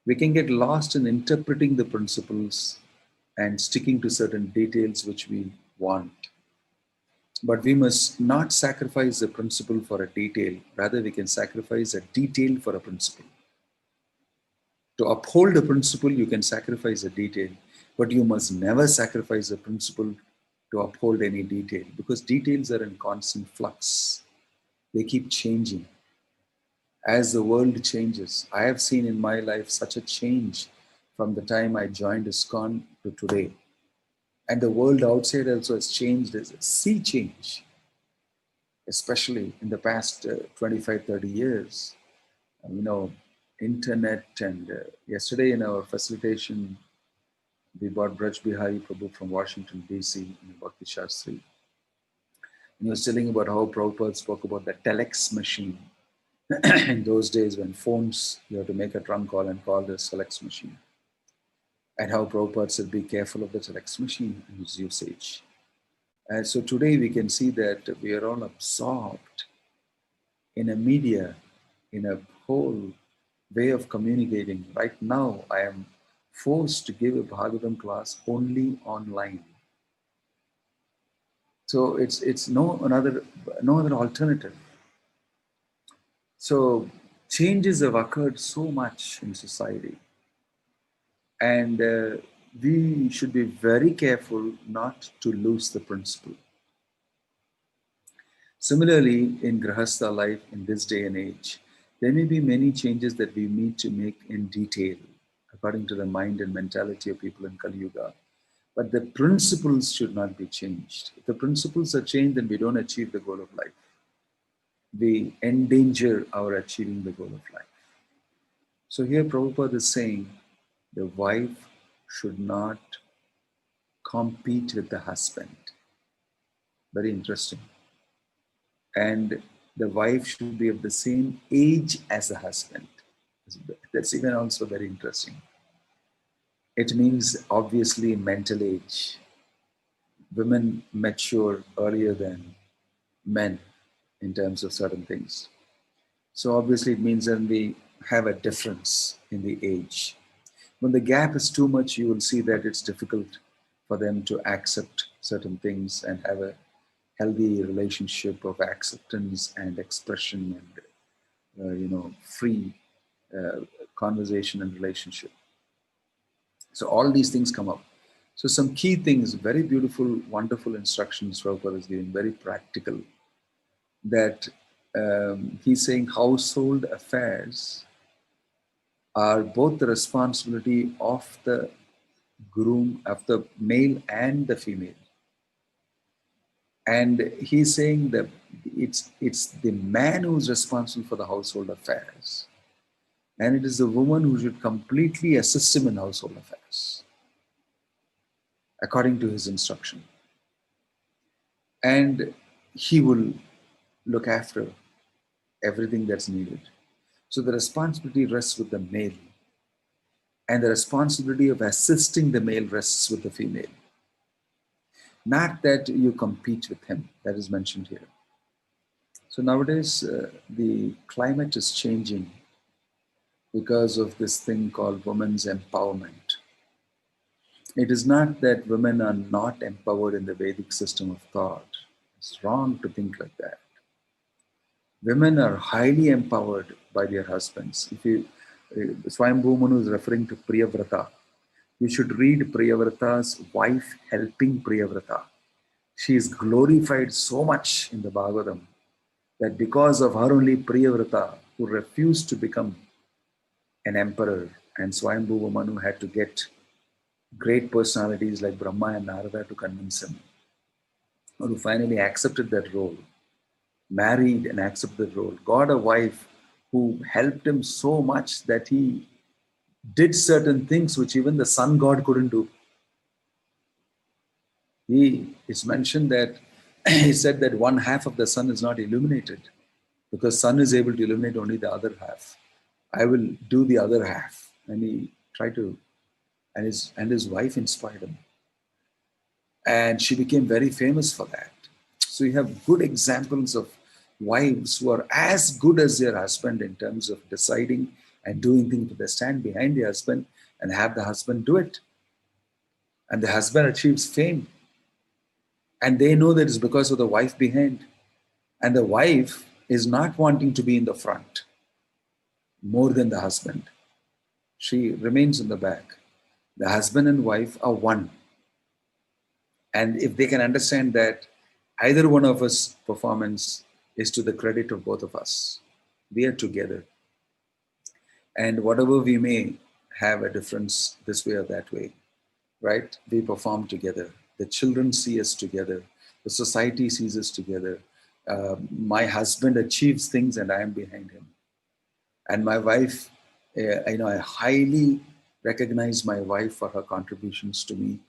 We can get lost in interpreting the principles and sticking to certain details which we want. But we must not sacrifice the principle for a detail. Rather, we can sacrifice a detail for a principle. To uphold a principle, you can sacrifice a detail, but you must never sacrifice a principle to uphold any detail, because details are in constant flux. They keep changing. As the world changes, I have seen in my life such a change from the time I joined ISKCON to today. And the world outside also has changed as a sea change, especially in the past 25, 30 years. You know, internet, and yesterday in our facilitation, we brought Braj Bihari Prabhu from Washington, D.C. in Bhakti Shastri. And he was telling about how Prabhupada spoke about the telex machine. In those days when phones, you have to make a trunk call and call the telex machine. And how Prabhupada said, be careful of the telex machine and its usage. And so today we can see that we are all absorbed in a media, in a whole way of communicating. Right now, I am forced to give a Bhagavatam class only online. So it's no other alternative. So changes have occurred so much in society, and we should be very careful not to lose the principle. Similarly, in Grahastha life in this day and age, there may be many changes that we need to make in detail according to the mind and mentality of people in Kali Yuga. But the principles should not be changed. If the principles are changed, then we don't achieve the goal of life. We endanger our achieving the goal of life. So here Prabhupada is saying the wife should not compete with the husband. Very interesting. And the wife should be of the same age as the husband. That's even also very interesting. It means obviously mental age. Women mature earlier than men in terms of certain things. So obviously it means that we have a difference in the age. When the gap is too much, you will see that it's difficult for them to accept certain things and have a healthy relationship of acceptance and expression and free conversation and relationship. So all these things come up. So some key things, very beautiful, wonderful instructions Prabhupada is giving, very practical, that he's saying household affairs are both the responsibility of the groom, of the male and the female. And he's saying that it's the man who's responsible for the household affairs. And it is the woman who should completely assist him in household affairs, according to his instruction. And he will look after everything that's needed. So the responsibility rests with the male, and the responsibility of assisting the male rests with the female. Not that you compete with him, that is mentioned here. So nowadays, the climate is changing because of this thing called women's empowerment. It is not that women are not empowered in the Vedic system of thought. It's wrong to think like that. Women are highly empowered by their husbands. If you, Swayambhu Manu is referring to Priyavrata. You should read Priyavrata's wife helping Priyavrata. She is glorified so much in the Bhagavatam that because of her only Priyavrata, who refused to become an emperor, and Swayambhu Manu had to get great personalities like Brahma and Narada to convince him, or who finally accepted that role, married and accepted the role, got a wife who helped him so much that he did certain things which even the sun god couldn't do. It's mentioned that he said that one half of the sun is not illuminated because sun is able to illuminate only the other half. I will do the other half. And he tried to, and his wife inspired him. And she became very famous for that. So you have good examples of wives who are as good as their husband in terms of deciding and doing things, but they stand behind the husband and have the husband do it. And the husband achieves fame. And they know that it's because of the wife behind. And the wife is not wanting to be in the front more than the husband. She remains in the back. The husband and wife are one. And if they can understand that either one of us performance is to the credit of both of us, we are together. And whatever we may have a difference this way or that way, right? We perform together. The children see us together. The society sees us together. My husband achieves things and I am behind him. And my wife, I highly recognize my wife for her contributions to me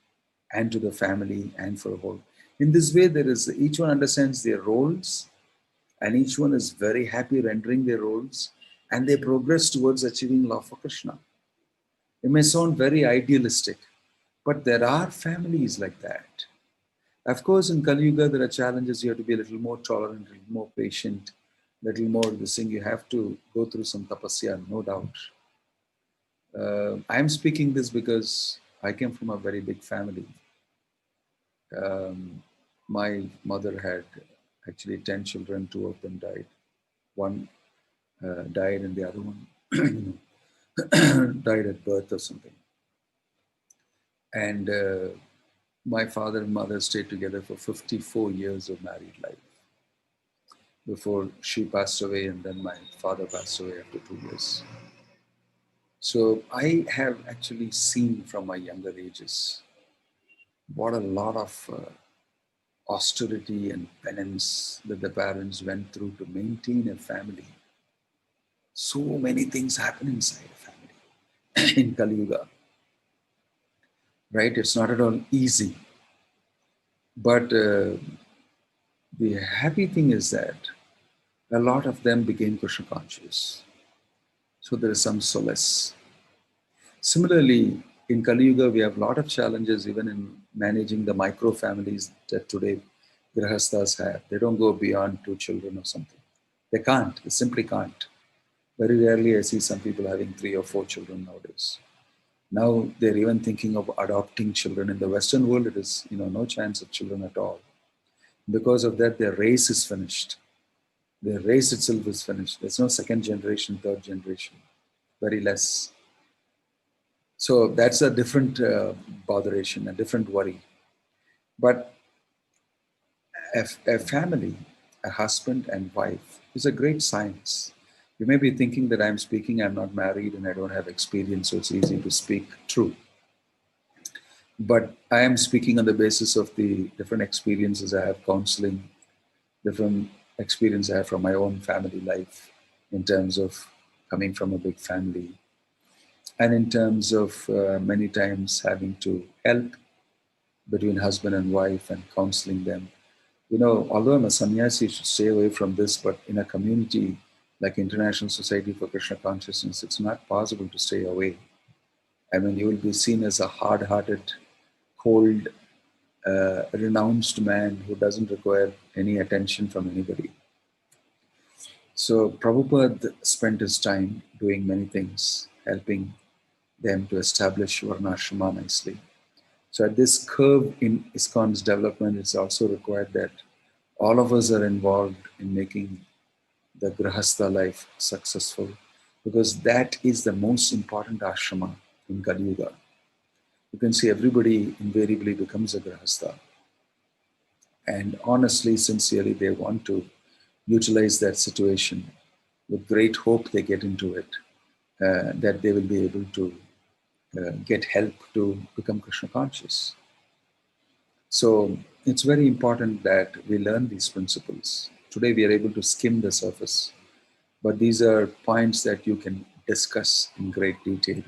and to the family and for the whole. In this way, each one understands their roles and each one is very happy rendering their roles and they progress towards achieving love for Krishna. It may sound very idealistic, but there are families like that. Of course, in Kali Yuga, there are challenges. You have to be a little more tolerant, a little more patient, a little more this thing. You have to go through some tapasya, no doubt. I'm speaking this because I came from a very big family. My mother had actually 10 children, 2 of them died. One died and the other one died at birth or something. And my father and mother stayed together for 54 years of married life before she passed away, and then my father passed away after 2 years. So I have actually seen from my younger ages what a lot of austerity and penance that the parents went through to maintain a family. So many things happen inside a family in Kali Yuga. Right? It's not at all easy. But the happy thing is that a lot of them became Krishna conscious. So there is some solace. Similarly, in Kali Yuga, we have a lot of challenges even in managing the micro families that today Grihasthas have. They don't go beyond 2 children or something. They can't. They simply can't. Very rarely I see some people having 3 or 4 children nowadays. Now they're even thinking of adopting children. In the Western world, it is no chance of children at all. Because of that, their race is finished. Their race itself is finished. There's no second generation, third generation, very less. So that's a different botheration, a different worry. But a family, a husband and wife, is a great science. You may be thinking that I'm speaking, I'm not married and I don't have experience, so it's easy to speak. True. But I am speaking on the basis of the different experiences I have counseling, different experience I have from my own family life in terms of coming from a big family, and in terms of many times having to help between husband and wife and counseling them. Although I'm a sannyasi, you should stay away from this, but in a community like International Society for Krishna Consciousness, it's not possible to stay away. I mean, you will be seen as a hard-hearted, cold, renounced man who doesn't require any attention from anybody. So Prabhupada spent his time doing many things, helping them to establish Varnashrama nicely. So at this curve in ISKCON's development, it's also required that all of us are involved in making the Grahastha life successful, because that is the most important ashrama in Kali Yuga. You can see everybody invariably becomes a Grahastha. And honestly, sincerely, they want to utilize that situation. With great hope, they get into it, that they will be able to get help to become Krishna conscious. So it's very important that we learn these principles. Today we are able to skim the surface, but these are points that you can discuss in great detail.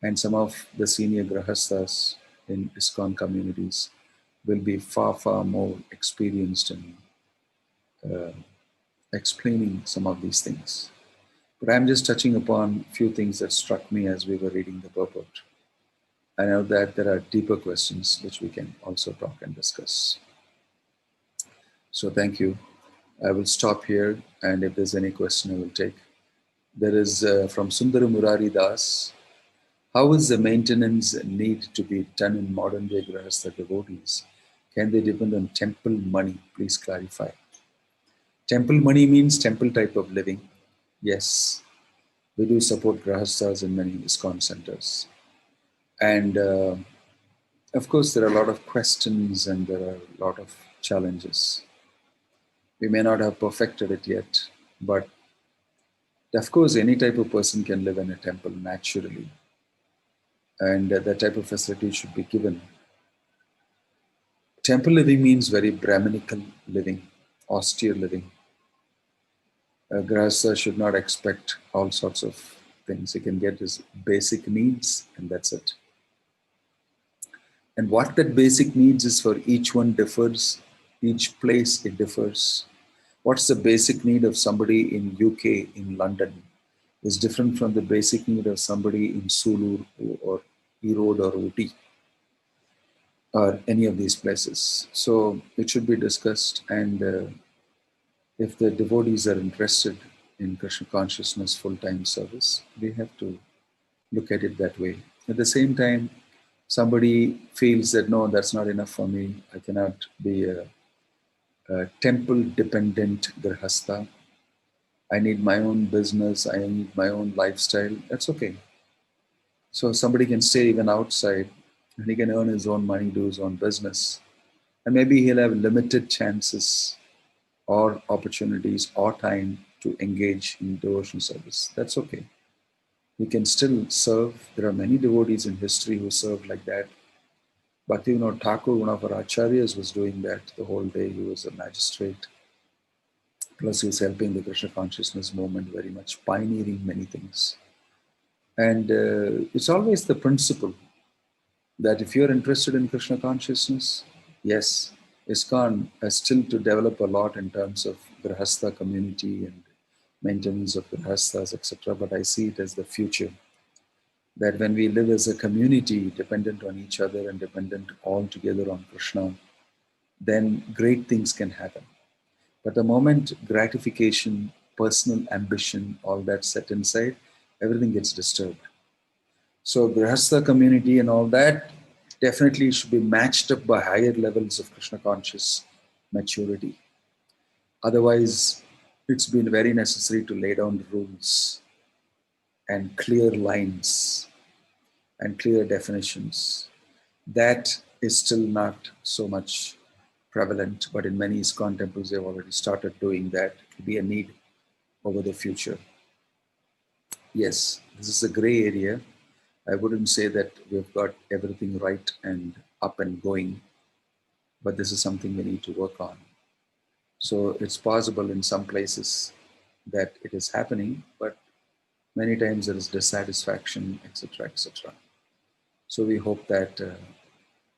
And some of the senior grahasthas in ISKCON communities will be far, far more experienced in explaining some of these things. But I'm just touching upon a few things that struck me as we were reading the purport. I know that there are deeper questions which we can also talk and discuss. So thank you. I will stop here, and if there's any question, I will take. There is from Sundara Murari Das. How is the maintenance need to be done in modern day Grahastha devotees? Can they depend on temple money? Please clarify. Temple money means temple type of living. Yes, we do support Grahasthas in many ISKCON centers. And of course, there are a lot of questions and there are a lot of challenges. We may not have perfected it yet, but of course, any type of person can live in a temple naturally. And that type of facility should be given. Temple living means very Brahminical living, austere living. A Grahastha should not expect all sorts of things. He can get his basic needs, and that's it. And what that basic needs is for each one differs. Each place it differs. What's the basic need of somebody in UK, in London, is different from the basic need of somebody in Sulu or Erode or Ooty or any of these places. So it should be discussed, and if the devotees are interested in Krishna consciousness full-time service, we have to look at it that way. At the same time, somebody feels that, no, that's not enough for me. I cannot be a temple-dependent grahastha. I need my own business. I need my own lifestyle. That's okay. So somebody can stay even outside and he can earn his own money, do his own business. And maybe he'll have limited chances or opportunities or time to engage in devotion service. That's okay. He can still serve. There are many devotees in history who served like that. Bhaktivinoda Thakur, one of our acharyas, was doing that the whole day. He was a magistrate. Plus, he was helping the Krishna consciousness movement very much, pioneering many things. And it's always the principle that if you're interested in Krishna consciousness, yes, ISKCON has still to develop a lot in terms of Grahastha community and maintenance of Grahasthas, etc. But I see it as the future. That when we live as a community, dependent on each other and dependent all together on Krishna, then great things can happen. But the moment gratification, personal ambition, all that set inside, everything gets disturbed. So Grahastha community and all that definitely should be matched up by higher levels of Krishna conscious maturity. Otherwise, it's been very necessary to lay down rules and clear lines and clear definitions. That is still not so much prevalent, but in many ISKCON temples, they've already started doing that. It will be a need over the future. Yes, this is a gray area. I wouldn't say that we've got everything right and up and going, but this is something we need to work on. So it's possible in some places that it is happening, but Many times there is dissatisfaction, etc., etc. So we hope that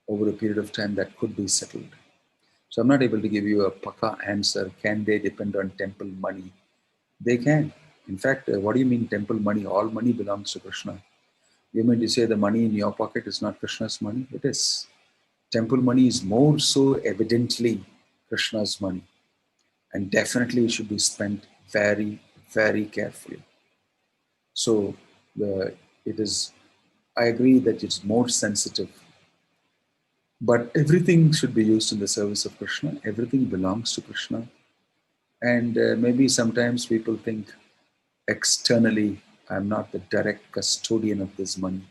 over a period of time that could be settled. So I'm not able to give you a paka answer. Can they depend on temple money? They can. In fact, what do you mean temple money? All money belongs to Krishna. You mean to say the money in your pocket is not Krishna's money? It is. Temple money is more so evidently Krishna's money. And definitely it should be spent very, very carefully. So it is, I agree that it's more sensitive. But everything should be used in the service of Krishna. Everything belongs to Krishna. And maybe sometimes people think externally, I'm not the direct custodian of this money,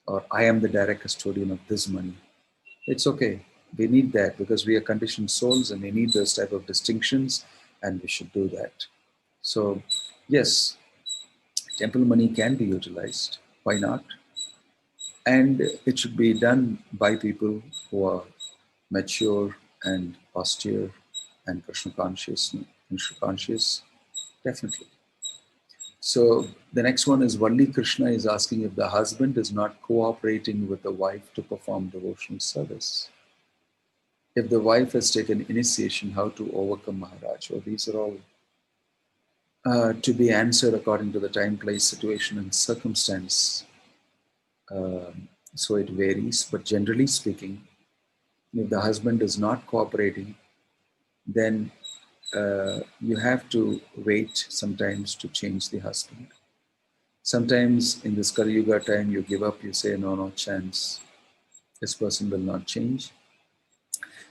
or I am the direct custodian of this money. It's okay. We need that because we are conditioned souls and we need those type of distinctions, and we should do that. So, yes, temple money can be utilized. Why not? And it should be done by people who are mature and austere and Krishna conscious, definitely. So the next one is Valli Krishna is asking if the husband is not cooperating with the wife to perform devotional service. If the wife has taken initiation, how to overcome Maharaj? Well, these are all to be answered according to the time, place, situation, and circumstance. So it varies, but generally speaking, if the husband is not cooperating, then you have to wait sometimes to change the husband. Sometimes in this Kali Yuga time, you give up, you say, no, no chance. This person will not change,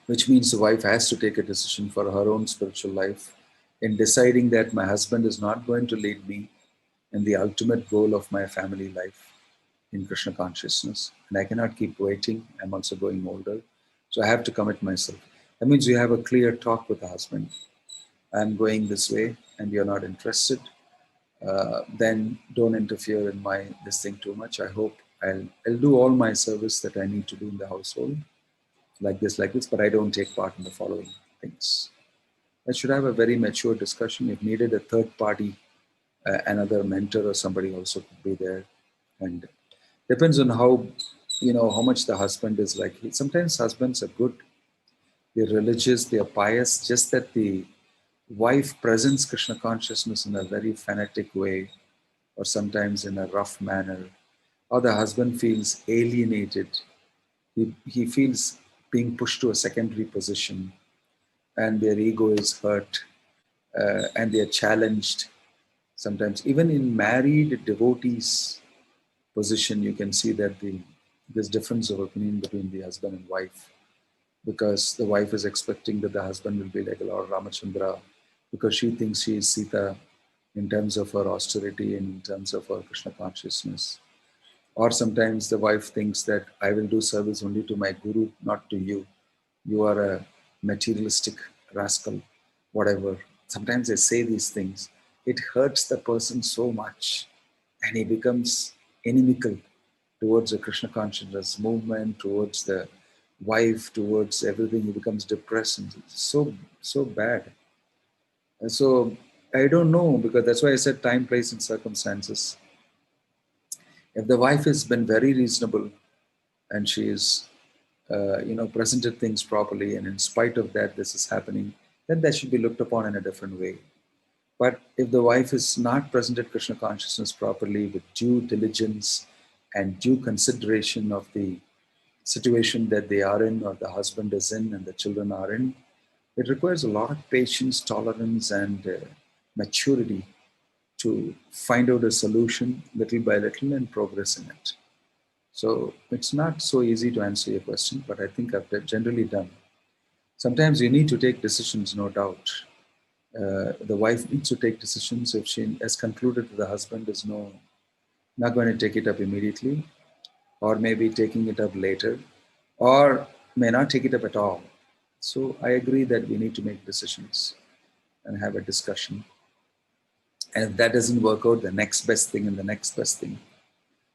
which means the wife has to take a decision for her own spiritual life in deciding that my husband is not going to lead me in the ultimate goal of my family life in Krishna consciousness. And I cannot keep waiting. I'm also growing older. So I have to commit myself. That means you have a clear talk with the husband. I'm going this way and you're not interested. Then don't interfere in my this thing too much. I hope I'll do all my service that I need to do in the household, like this, but I don't take part in the following things. I should have a very mature discussion. If needed, a third party, another mentor or somebody also could be there, and depends on how much the husband is like. Sometimes husbands are good, they're religious, they're pious, just that the wife presents Krishna consciousness in a very fanatic way, or sometimes in a rough manner, or the husband feels alienated. He feels being pushed to a secondary position, and their ego is hurt, and they are challenged. Sometimes, even in married devotees' position, you can see that there's difference of opinion between the husband and wife, because the wife is expecting that the husband will be like Lord Ramachandra, because she thinks she is Sita in terms of her austerity and in terms of her Krishna consciousness. Or sometimes the wife thinks that I will do service only to my guru, not to you. You are a materialistic rascal, whatever. Sometimes they say these things. It hurts the person so much, and he becomes inimical towards the Krishna consciousness movement, towards the wife, towards everything. He becomes depressed, and it's so bad. And so I don't know, because that's why I said time, place, and circumstances. If the wife has been very reasonable and she is, presented things properly, and in spite of that, this is happening, then that should be looked upon in a different way. But if the wife is not presented Krishna consciousness properly with due diligence and due consideration of the situation that they are in, or the husband is in, and the children are in, it requires a lot of patience, tolerance, and maturity to find out a solution little by little and progress in it. So it's not so easy to answer your question, but I think I've generally done. Sometimes you need to take decisions, no doubt. The wife needs to take decisions if she has concluded that the husband is not going to take it up immediately, or maybe taking it up later, or may not take it up at all. So I agree that we need to make decisions and have a discussion. And if that doesn't work out, the next best thing and the next best thing.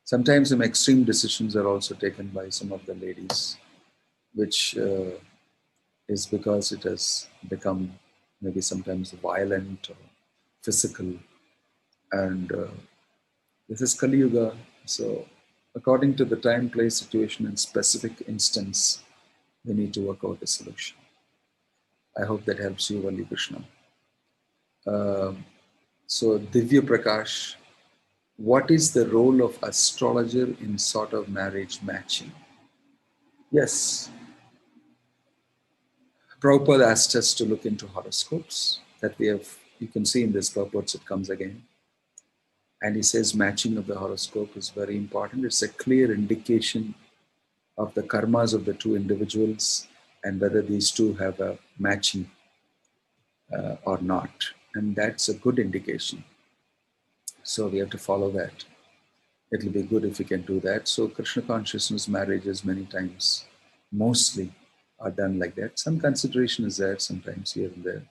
Sometimes some extreme decisions are also taken by some of the ladies, which is because it has become maybe sometimes violent or physical. And This is Kali Yuga. So according to the time, place, situation, and specific instance, we need to work out a solution. I hope that helps you, Vali Krishna. So Divya Prakash, what is the role of astrologer in sort of marriage matching? Yes, Prabhupada asked us to look into horoscopes that we have, you can see in this purports, it comes again. And he says matching of the horoscope is very important. It's a clear indication of the karmas of the two individuals and whether these two have a matching or not. And that's a good indication. So we have to follow that. It'll be good if we can do that. So Krishna consciousness marriages many times, mostly are done like that. Some consideration is there sometimes here and there.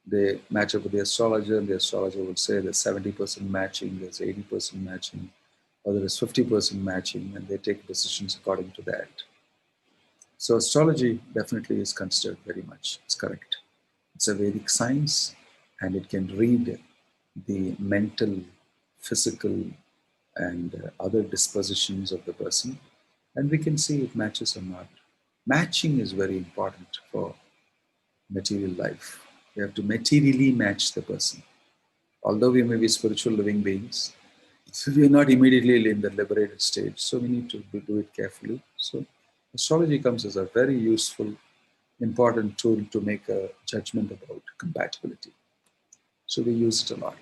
They match up with the astrologer, and the astrologer would say there's 70% matching, there's 80% matching, or there is 50% matching, and they take decisions according to that. So astrology definitely is considered very much. It's correct. It's a Vedic science, and it can read the mental, physical, and other dispositions of the person, and we can see if matches or not. Matching is very important for material life. We have to materially match the person. Although we may be spiritual living beings, so we are not immediately in the liberated stage, so we need to do it carefully. So astrology comes as a very useful, important tool to make a judgment about compatibility. So we use it a lot.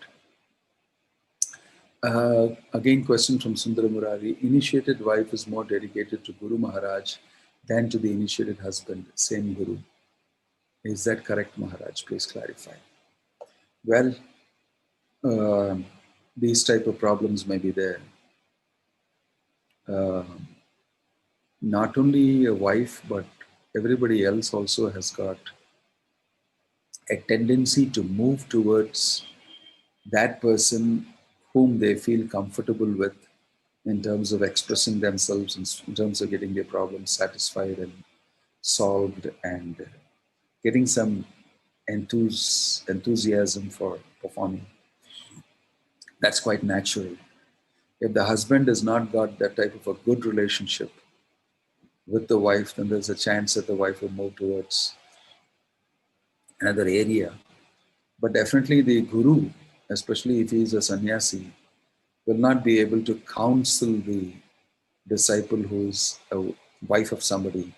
Again, question from Sundara Murari. Initiated wife is more dedicated to Guru Maharaj than to the initiated husband, same Guru. Is that correct, Maharaj? Please clarify. Well, these type of problems may be there. Not only a wife, but everybody else also has got a tendency to move towards that person whom they feel comfortable with in terms of expressing themselves, in terms of getting their problems satisfied and solved, and getting some enthusiasm for performing. That's quite natural. If the husband has not got that type of a good relationship with the wife, then there's a chance that the wife will move towards another area. But definitely the guru, especially if he is a sannyasi, will not be able to counsel the disciple who's a wife of somebody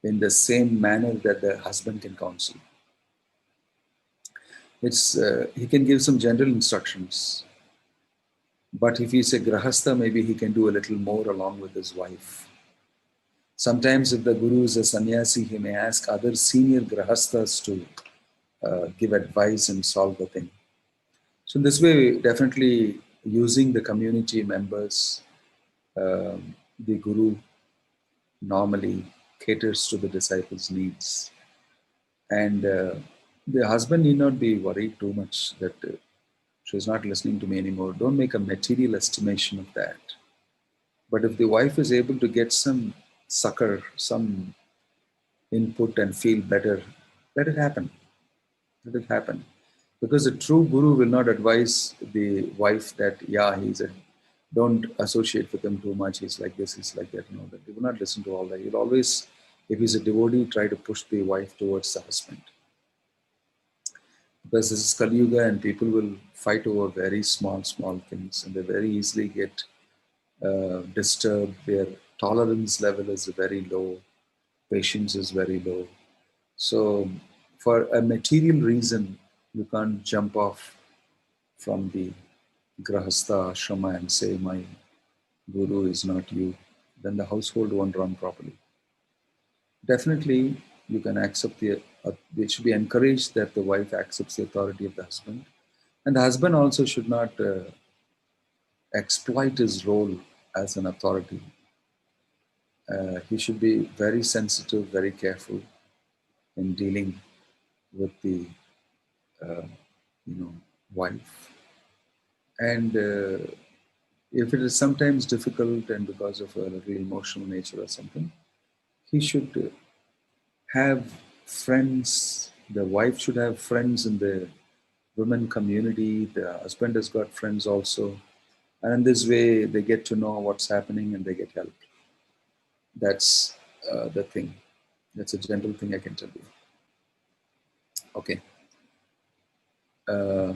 in the same manner that the husband can counsel. He can give some general instructions, but if he's a grahastha, maybe he can do a little more along with his wife. Sometimes if the guru is a sannyasi, he may ask other senior grahasthas to give advice and solve the thing. So in this way, definitely using the community members, the guru normally caters to the disciples' needs. And the husband need not be worried too much that she's not listening to me anymore. Don't make a material estimation of that. But if the wife is able to get some succor, some input and feel better, let it happen. Let it happen. Because a true guru will not advise the wife that, don't associate with him too much, he's like this, he's like that. No, that he will not listen to all that. He'll always, if he's a devotee, try to push the wife towards the husband. Because this is Kali Yuga and people will fight over very small things, and they very easily get disturbed. Their tolerance level is very low, patience is very low. So for a material reason, you can't jump off from the grahastha ashrama and say, my guru is not you. Then the household won't run properly. Definitely, you can accept it should be encouraged that the wife accepts the authority of the husband. And the husband also should not exploit his role as an authority. He should be very sensitive, very careful in dealing with the wife. And if it is sometimes difficult and because of a little emotional nature or something, he should have friends. The wife should have friends in the women community. The husband has got friends also. And in this way, they get to know what's happening and they get help. That's the thing. That's a general thing I can tell you. Okay.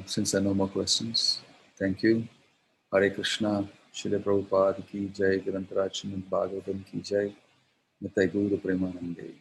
Since there are no more questions, thank you. Hare Krishna, Srila Prabhupada ki jai, Grantaraj Srimad Bhagavatam ki jai, Nitai Guru Premanande.